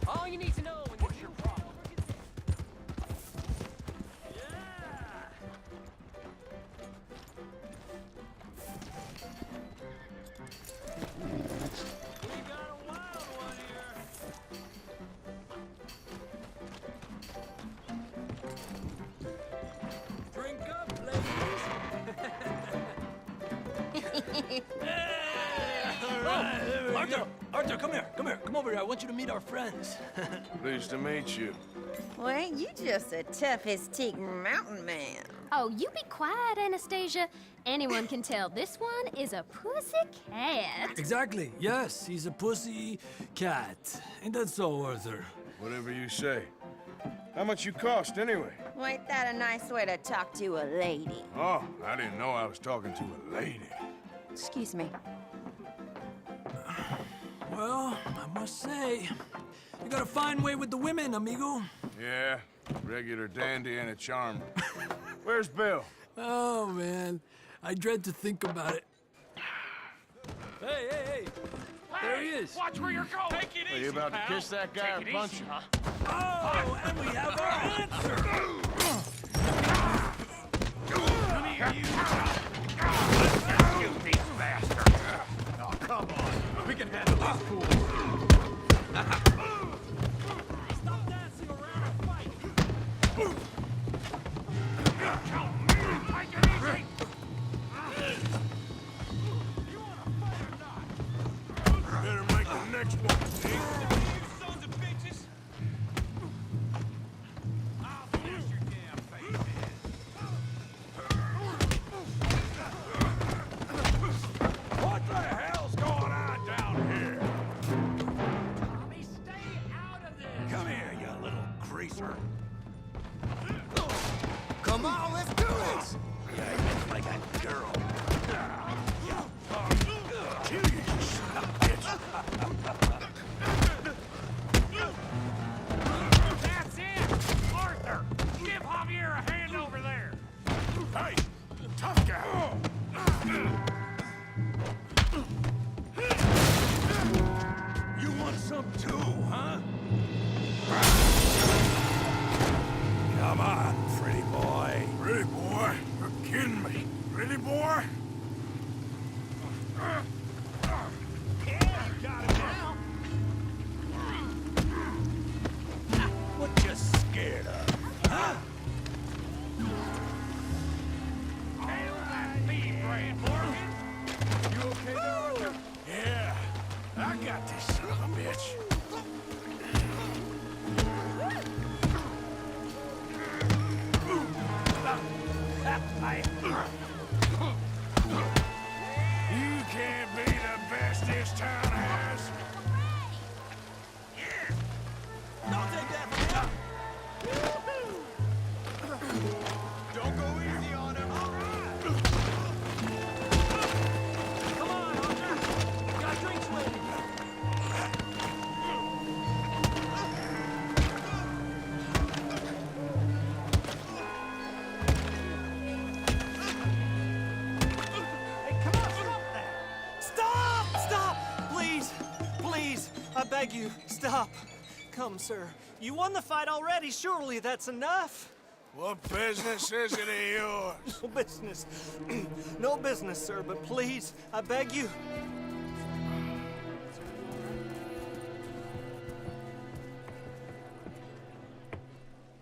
All you need to know when what's your problem? Drink up, ladies. Arthur, come here. Come over here. I want you to meet our friends. Pleased to meet you. Well, ain't you just the toughest teak mountain man? Oh, you be quiet, Anastasia. Anyone can tell this one is a pussy cat. Exactly. Yes, he's a pussy cat. Ain't that so, Arthur? Whatever you say. How much you cost, anyway? Well, ain't that a nice way to talk to a lady? Oh, I didn't know I was talking to a lady. Excuse me. Well, I must say, you got a fine way with the women, amigo. Yeah, regular dandy and a charmer. Where's Bill? Oh, man. I dread to think about it. Hey! There he is. Watch where you're going. Take it Are easy, you about to pal. kiss that guy Take or it punch easy, him? huh? Oh, and we have our answer. Come here, you stupid bastard. Oh, come on. We can handle this fool. Stop dancing around and fight. Take it easy. Better make the next one, see? You sons of bitches. I'll smash your damn face in. tough guy. You want some too, huh? Come on, pretty boy. Pretty boy? You're kidding me. Pretty boy? Yeah, you got it now. What you scared of, huh? Tail that beef, Brad Morgan. You okay there, Arthur? Yeah. I got this son of a bitch. You can't be the best this town has. Don't take that from me. Don't go easy on him. All right. Come on, Hunter. Got drinks ready. Hey, come on, stop that. Stop! Stop! Please! Please! I beg you, stop. Come, sir. You won the fight already. Surely that's enough. What business is it of yours? No business. No business, sir, but please, I beg you.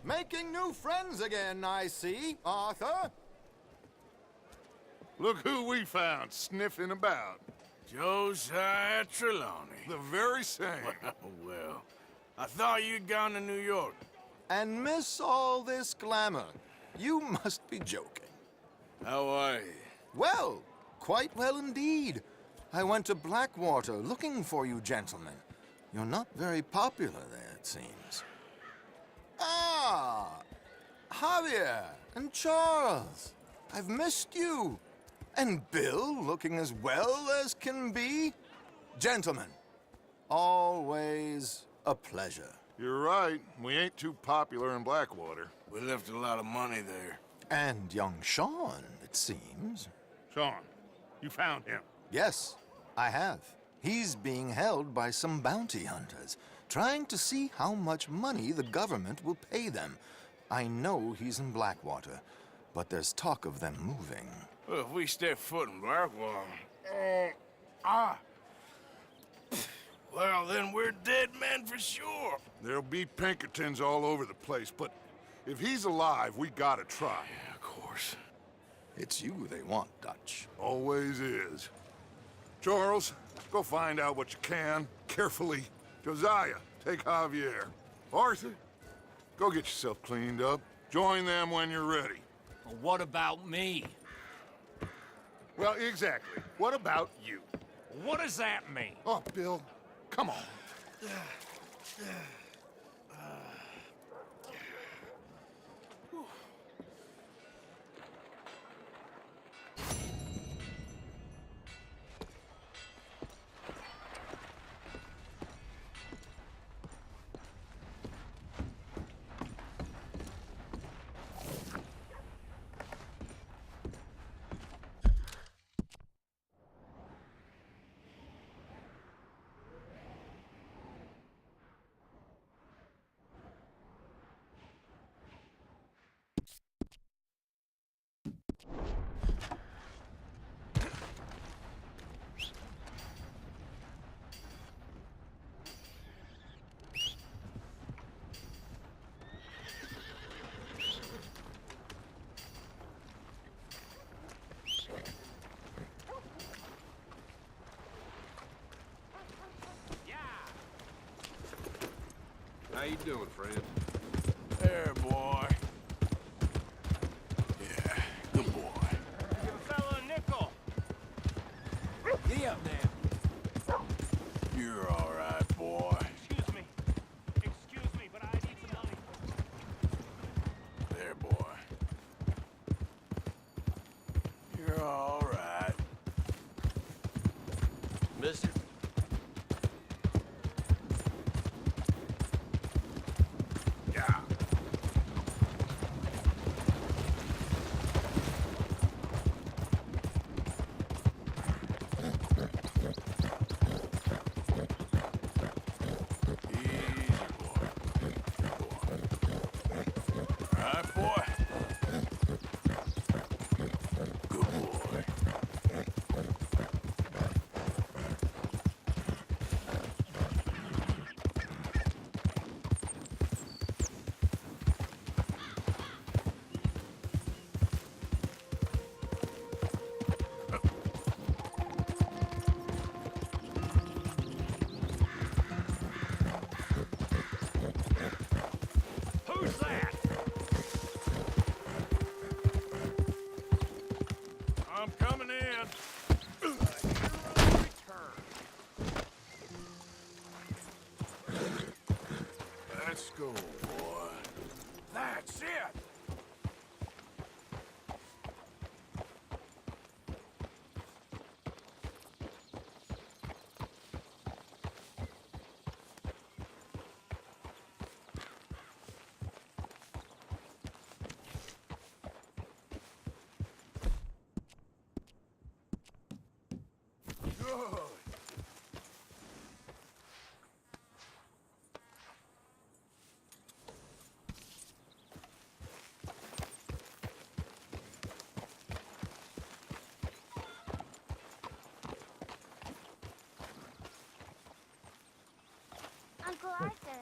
Making new friends again, I see, Arthur. Look who we found sniffing about. Josiah Trelawney. The very same. Well, I thought you'd gone to New York. And miss all this glamour. You must be joking. How are you? Well, quite well indeed. I went to Blackwater looking for you gentlemen. You're not very popular there, it seems. Ah! Javier and Charles. I've missed you. And Bill looking as well as can be. Gentlemen, always a pleasure. You're right. We ain't too popular in Blackwater. We left a lot of money there. And young Sean, it seems. Sean, you found him. Yes, I have. He's being held by some bounty hunters, trying to see how much money the government will pay them. I know he's in Blackwater, but there's talk of them moving. Well, if we step foot in Blackwater... Well, then we're dead men for sure. There'll be Pinkertons all over the place, but if he's alive, we gotta try. Yeah, of course. It's you they want, Dutch. Always is. Charles, go find out what you can, carefully. Josiah, take Javier. Arthur, go get yourself cleaned up. Join them when you're ready. Well, what about me? Well, exactly. What about you? What does that mean? Oh, Bill, come on. How you doing, friend? There, boy. Yeah, good boy. Give a fella a nickel. Giddy up now. You're all right, boy. Excuse me, but I need some money. There, boy. You're all right. Mister? man. A hero return. Let's go, boy. That's it. Good. Uncle Arthur.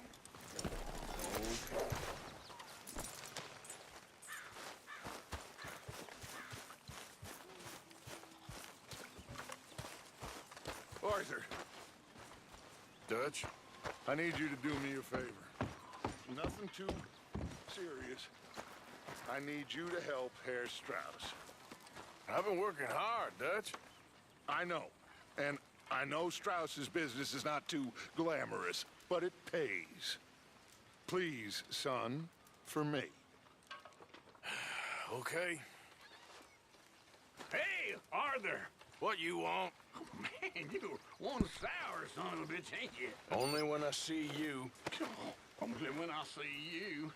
Arthur. Dutch, I need you to do me a favor. Nothing too serious. I need you to help Herr Strauss. I've been working hard, Dutch. I know. And I know Strauss's business is not too glamorous, but it pays. Please, son, for me. Okay. Hey, Arthur. What you want? Man, you one sour son of a bitch, ain't you? Only when I see you. Only when I see you.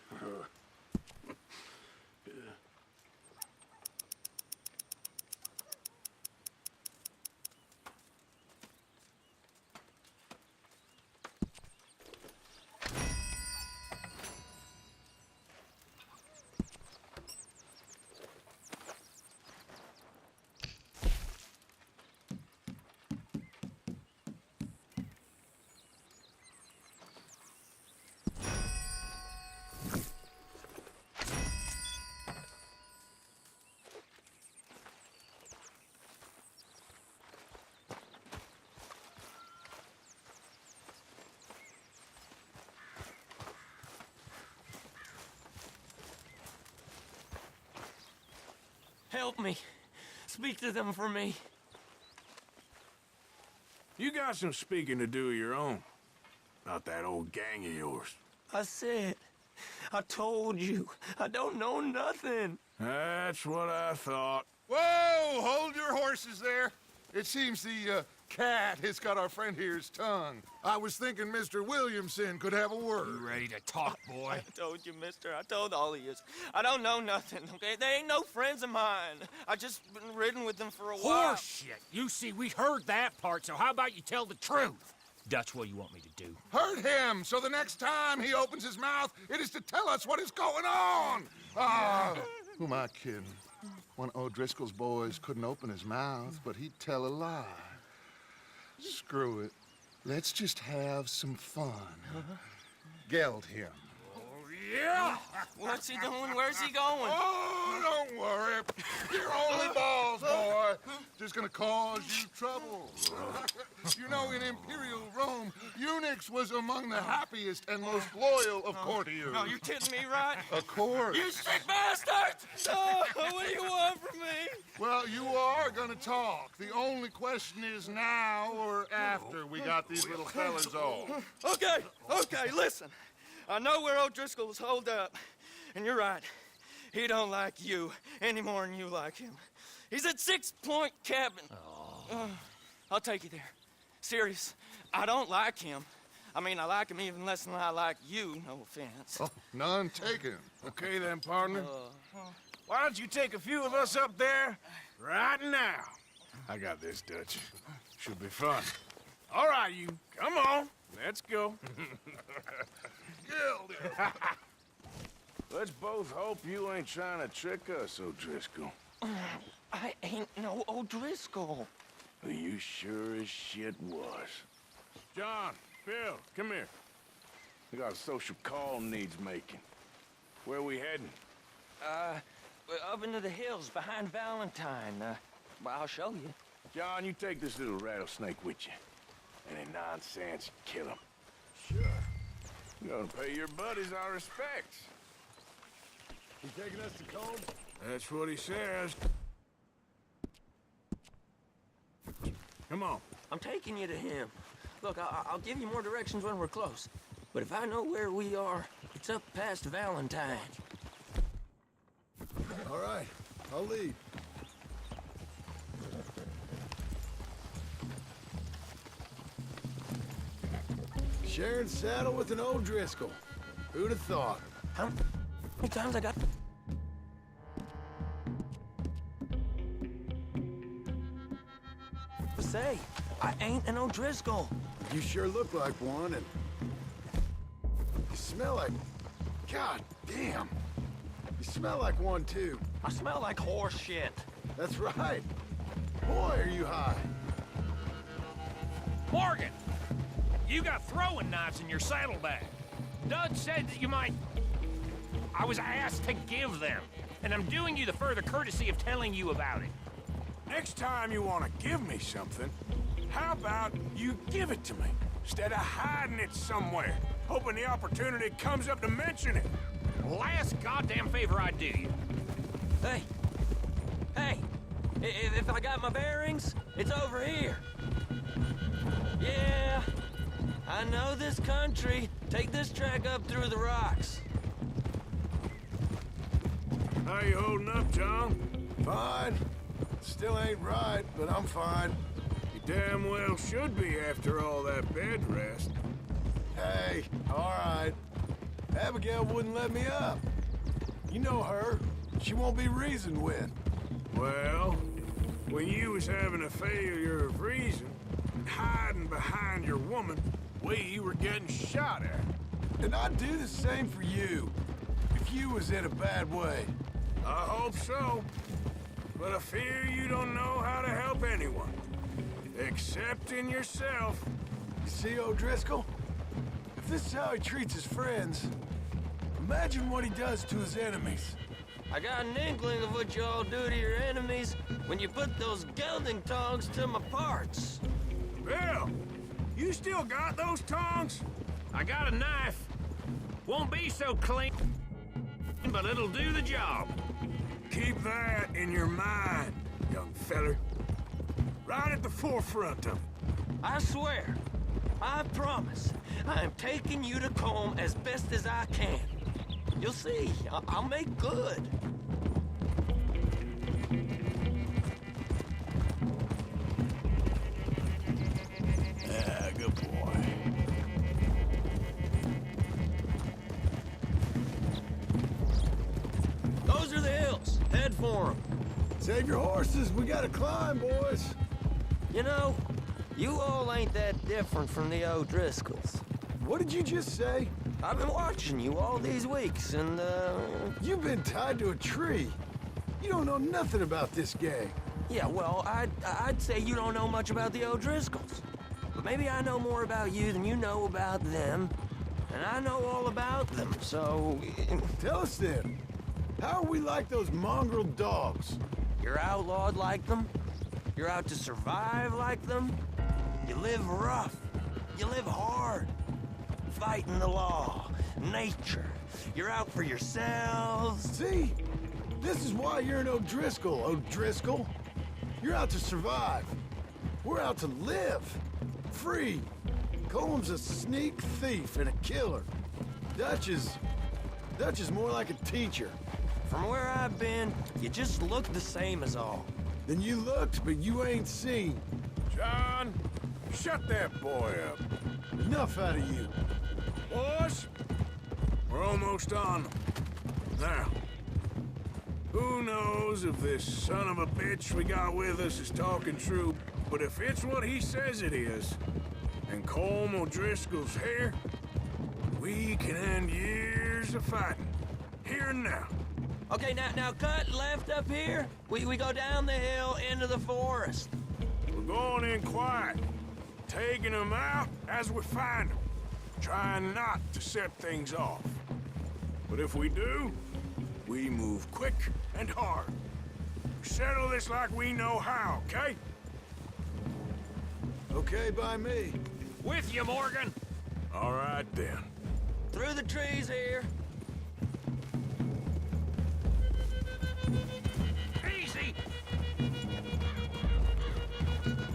Help me. Speak to them for me. You got some speaking to do of your own. Not that old gang of yours. I said, I told you, I don't know nothing. That's what I thought. Whoa! Hold your horses there. It seems the cat has got our friend here's tongue. I was thinking Mr. Williamson could have a word. You ready to talk, boy? I told you, mister. I told all of you. I don't know nothing, okay? They ain't no friends of mine. I just been riding with them for a while. Horseshit! You see, we heard that part, so how about you tell the truth? Dutch, what do you want me to do? Hurt him, so the next time he opens his mouth, it is to tell us what is going on. Who am I kidding? One of O'Driscoll's boys couldn't open his mouth, but he'd tell a lie. Screw it. Let's just have some fun. Geld him. Yeah! What's he doing? Where's he going? Oh, don't worry. You're only balls, boy. Just gonna cause you trouble. You know, in Imperial Rome, eunuchs was among the happiest and most loyal of courtiers. No, you kidding me, right? Of course. You sick bastard! Oh, what do you want from me? Well, you are gonna talk. The only question is now or after we got these little fellas off. Okay, listen. I know where O'Driscoll's holed up, and you're right. He don't like you any more than you like him. He's at 6 Point Cabin. I'll take you there. Serious, I don't like him. I mean, I like him even less than I like you, no offense. Oh, none taken. Okay then, partner. Why don't you take a few of us up there right now? I got this, Dutch. Should be fun. All right, you. Come on. Let's go. Let's both hope you ain't trying to trick us, O'Driscoll. I ain't no O'Driscoll. Well, you sure as shit was. John, Bill, come here. We got a social call needs making. Where we heading? Up into the hills behind Valentine. Well, I'll show you. John, you take this little rattlesnake with you. Any nonsense, kill him. Sure. You're gonna pay your buddies our respects. You taking us to Combe? That's what he says. Come on. I'm taking you to him. Look, I'll give you more directions when we're close. But if I know where we are, it's up past Valentine. All right, I'll lead. Sharing saddle with an O'Driscoll. Who'd have thought? How many times I got... to say, I ain't an O'Driscoll. You sure look like one, and you smell like... God damn. You smell like one, too. I smell like horse shit. That's right. Boy, are you high. Morgan! You got throwing knives in your saddlebag. Dud said that you might... I was asked to give them, and I'm doing you the further courtesy of telling you about it. Next time you want to give me something, how about you give it to me, instead of hiding it somewhere, hoping the opportunity comes up to mention it? Last goddamn favor I do you. Hey! Hey! If I got my bearings, it's over here. Yeah, I know this country. Take this track up through the rocks. How you holding up, John? Fine. Still ain't right, but I'm fine. You damn well should be after all that bed rest. Hey, all right. Abigail wouldn't let me up. You know her. She won't be reasoned with. Well, when you was having a failure of reason, hiding behind your woman, we were getting shot at. And I'd do the same for you, if you was in a bad way. I hope so. But I fear you don't know how to help anyone. Except in yourself. You see, O'Driscoll? If this is how he treats his friends, imagine what he does to his enemies. I got an inkling of what you all do to your enemies when you put those gelding tongs to my parts. Bill, you still got those tongs? I got a knife. Won't be so clean, but it'll do the job. Keep that in your mind, young feller. Right at the forefront of it. I swear, I promise, I am taking you to Combe as best as I can. You'll see, I'll make good. Yeah, good boy. Those are the hills. Head for them. Save your horses. We gotta climb, boys. You know, you all ain't that different from the O'Driscolls. What did you just say? I've been watching you all these weeks, and, You've been tied to a tree. You don't know nothing about this gang. Yeah, well, I'd say you don't know much about the O'Driscolls. But maybe I know more about you than you know about them. And I know all about them, so... Tell us then. How are we like those mongrel dogs? You're outlawed like them. You're out to survive like them. You live rough. You live hard. Fighting the law, nature. You're out for yourselves. See? This is why you're an O'Driscoll, O'Driscoll. You're out to survive. We're out to live. Free. Comb's a sneak thief and a killer. Dutch is more like a teacher. From where I've been, you just look the same as all. Then you looked, but you ain't seen. John, shut that boy up. Enough out of you. Boys, we're almost on them. Now, who knows if this son of a bitch we got with us is talking true, but if it's what he says it is, and Colm O'Driscoll's here, we can end years of fighting, here and now. Okay, now cut left up here. We go down the hill into the forest. We're going in quiet, taking them out as we find them, trying not to set things off. But if we do, we move quick and hard. Settle this like we know how, okay? Okay by me. With you, Morgan. All right, then. Through the trees here. Easy.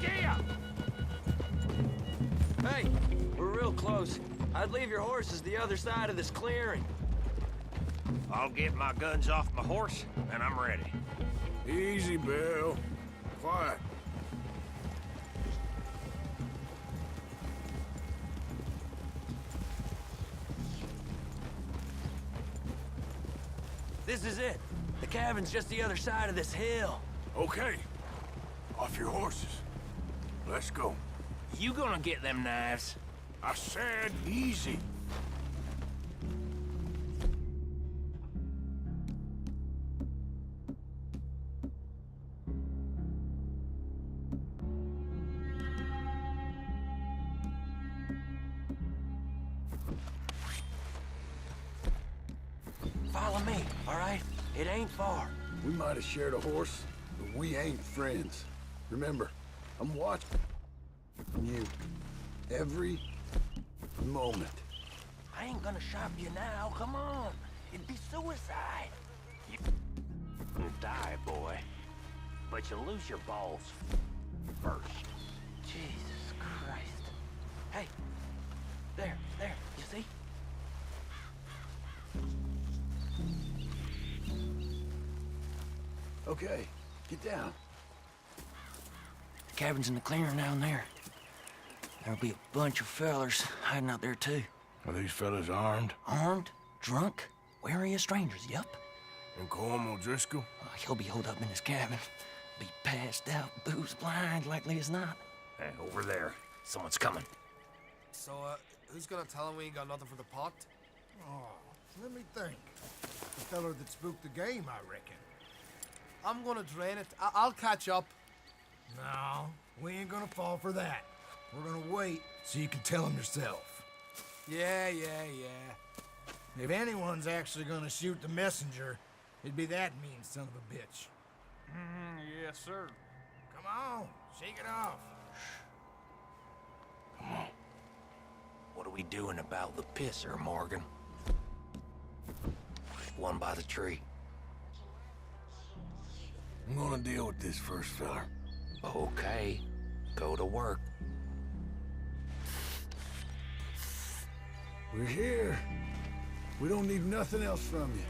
Yeah. close. I'd leave your horses the other side of this clearing. I'll get my guns off my horse, and I'm ready. Easy, Bill. Quiet. This is it. The cabin's just the other side of this hill. Okay. Off your horses. Let's go. You gonna get them knives? I said easy. Follow me, all right? It ain't far. We might have shared a horse, but we ain't friends. Remember, I'm watching you every moment. I ain't gonna shop you now, come on. It'd be suicide. You die, boy. But you lose your balls first. Jesus Christ. Hey, there, you see? Okay, get down. The cabin's in the clearing down there. There'll be a bunch of fellers hiding out there, too. Are these fellas armed? Armed? Drunk? Wary of strangers, yup. And Colm O'Driscoll? He'll be holed up in his cabin. Be passed out, booze blind, likely as not. Hey, over there. Someone's coming. So, who's gonna tell him we ain't got nothing for the pot? Oh, let me think. The feller that spooked the game, I reckon. I'm gonna drain it. I'll catch up. No, we ain't gonna fall for that. We're gonna wait so you can tell him yourself. Yeah. If anyone's actually gonna shoot the messenger, it'd be that mean son of a bitch. Yes, sir. Come on, shake it off. Come on. What are we doing about the pisser, Morgan? One by the tree. I'm gonna deal with this first, fella. Okay. Go to work. We're here. We don't need nothing else from you.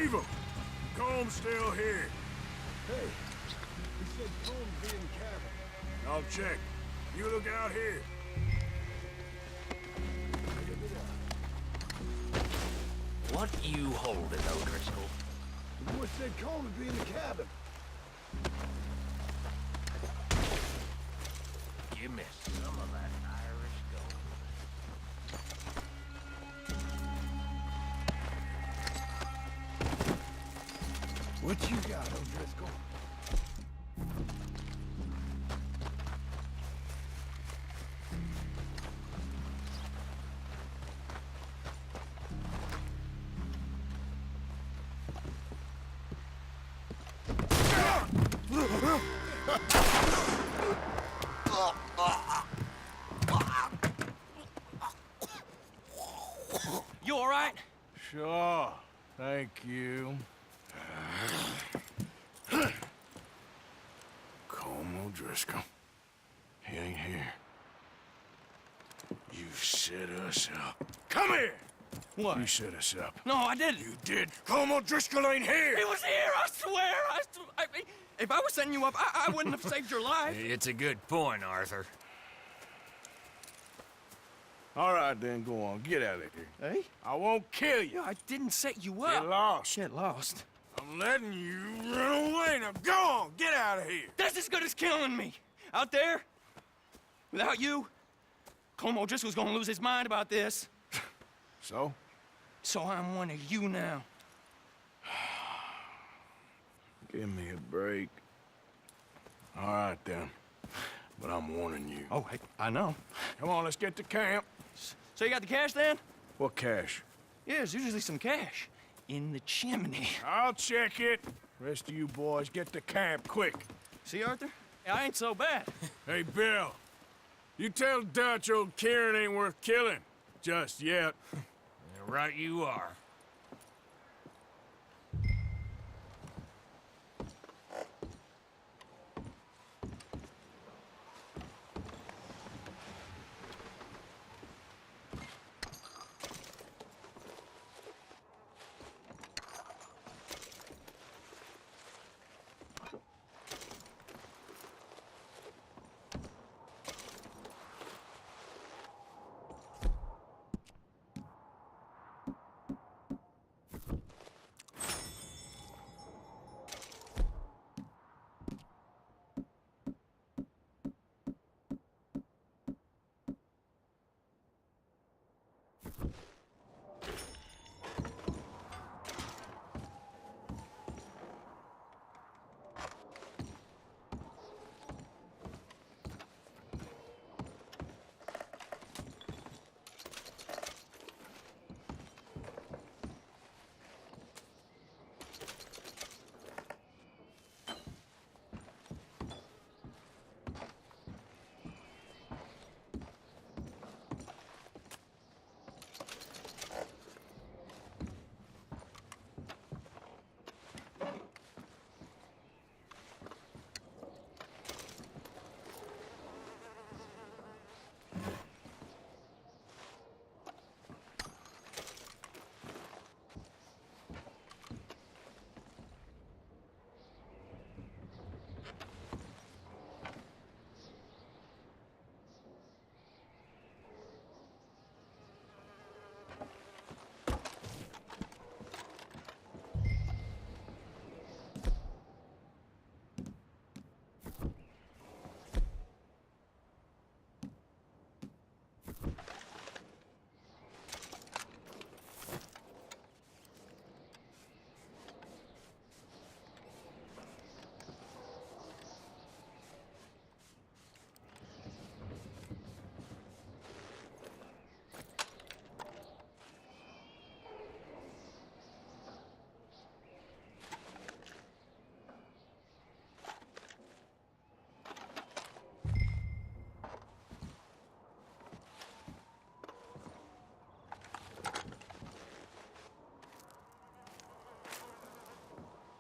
Leave him. Combs still here. Hey, he said Combs be in the cabin. I'll check. You look out here. What you holding, O'Driscoll? The boy said Combs be in the cabin. You missed some of that Irish gold. What you got, O'Driscoll? You all right? Sure. Thank you. Colm O'Driscoll. He ain't here. You set us up. Come here! What? You set us up. No, I didn't. You did. Colm O'Driscoll ain't here! He was here, I swear! I mean, if I was setting you up, I wouldn't have saved your life. It's a good point, Arthur. All right, then, go on. Get out of here. Hey? I won't kill you. Yeah, I didn't set you up. Get lost. Shit, lost. I'm letting you run away. Now go on. Get out of here. That's as good as killing me. Out there, without you, Colm O'Driscoll's gonna lose his mind about this. So? So I'm one of you now. Give me a break. All right, then. But I'm warning you. Oh, I know. Come on, let's get to camp. So you got the cash then? What cash? Yeah, there's usually some cash in the chimney. I'll check it. Rest of you boys, get to camp, quick. See, Arthur? I ain't so bad. Hey, Bill. You tell Dutch old Kieran ain't worth killing. Just yet. Right you are.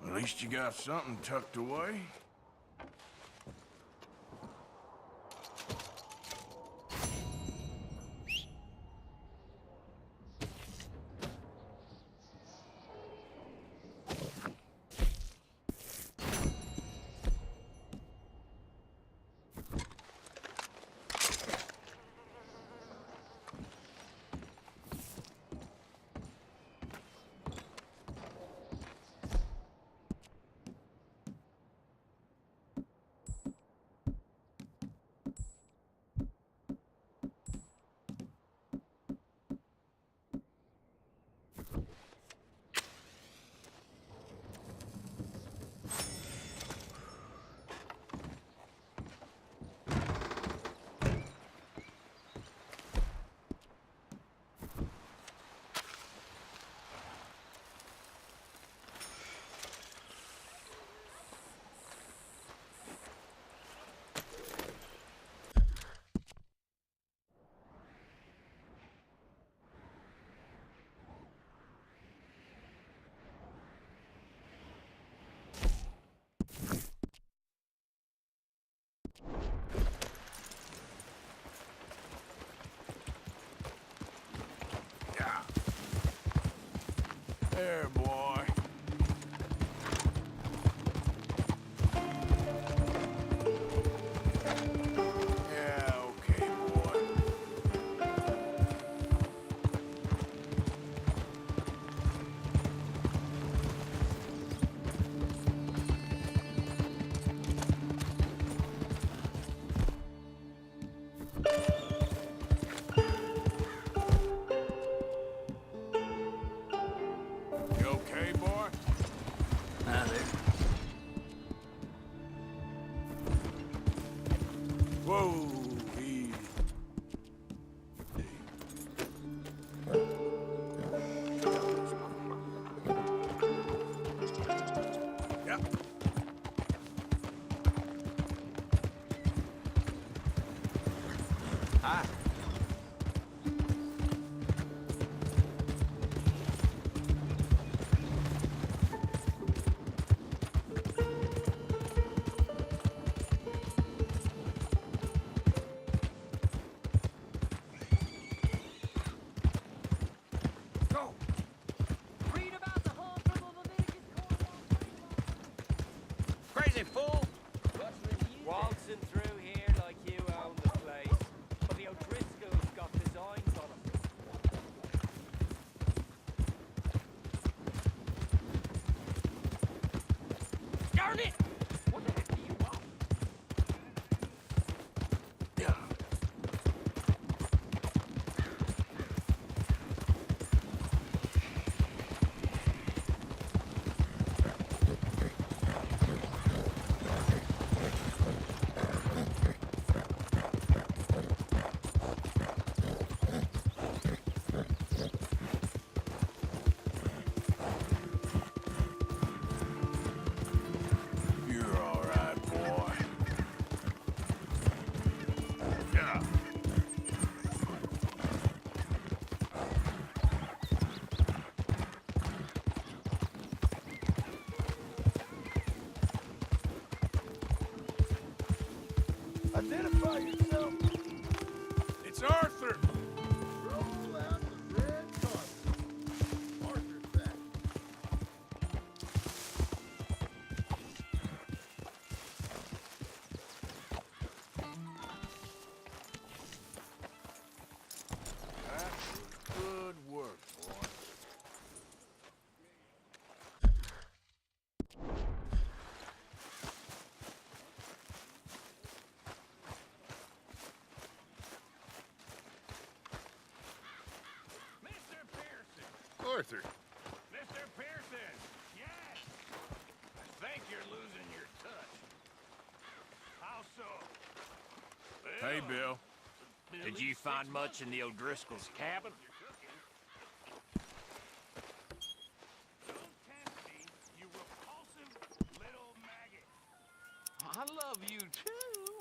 At least you got something tucked away. There, boy. Yeah, okay, boy. You okay, boy? Now there. Whoa, easy. Yep. Hi. Go! Read about the whole from Leviticus Crazy fool! Waltzing through here like you own the place. But the O'Driscolls got designs on them. Darn it! What the heck do you want? You're all right, boy. Yeah. Identify yourself. It's Arthur. Roll out the red carpet. Arthur's back. That's good work, boy. Mr. Pearson! Arthur. Mr. Pearson! Yes! I think you're losing your touch. How so? Hey, Bill. Did you find much in the O'Driscoll's cabin? Don't tempt me, you repulsive little maggot. I love you too.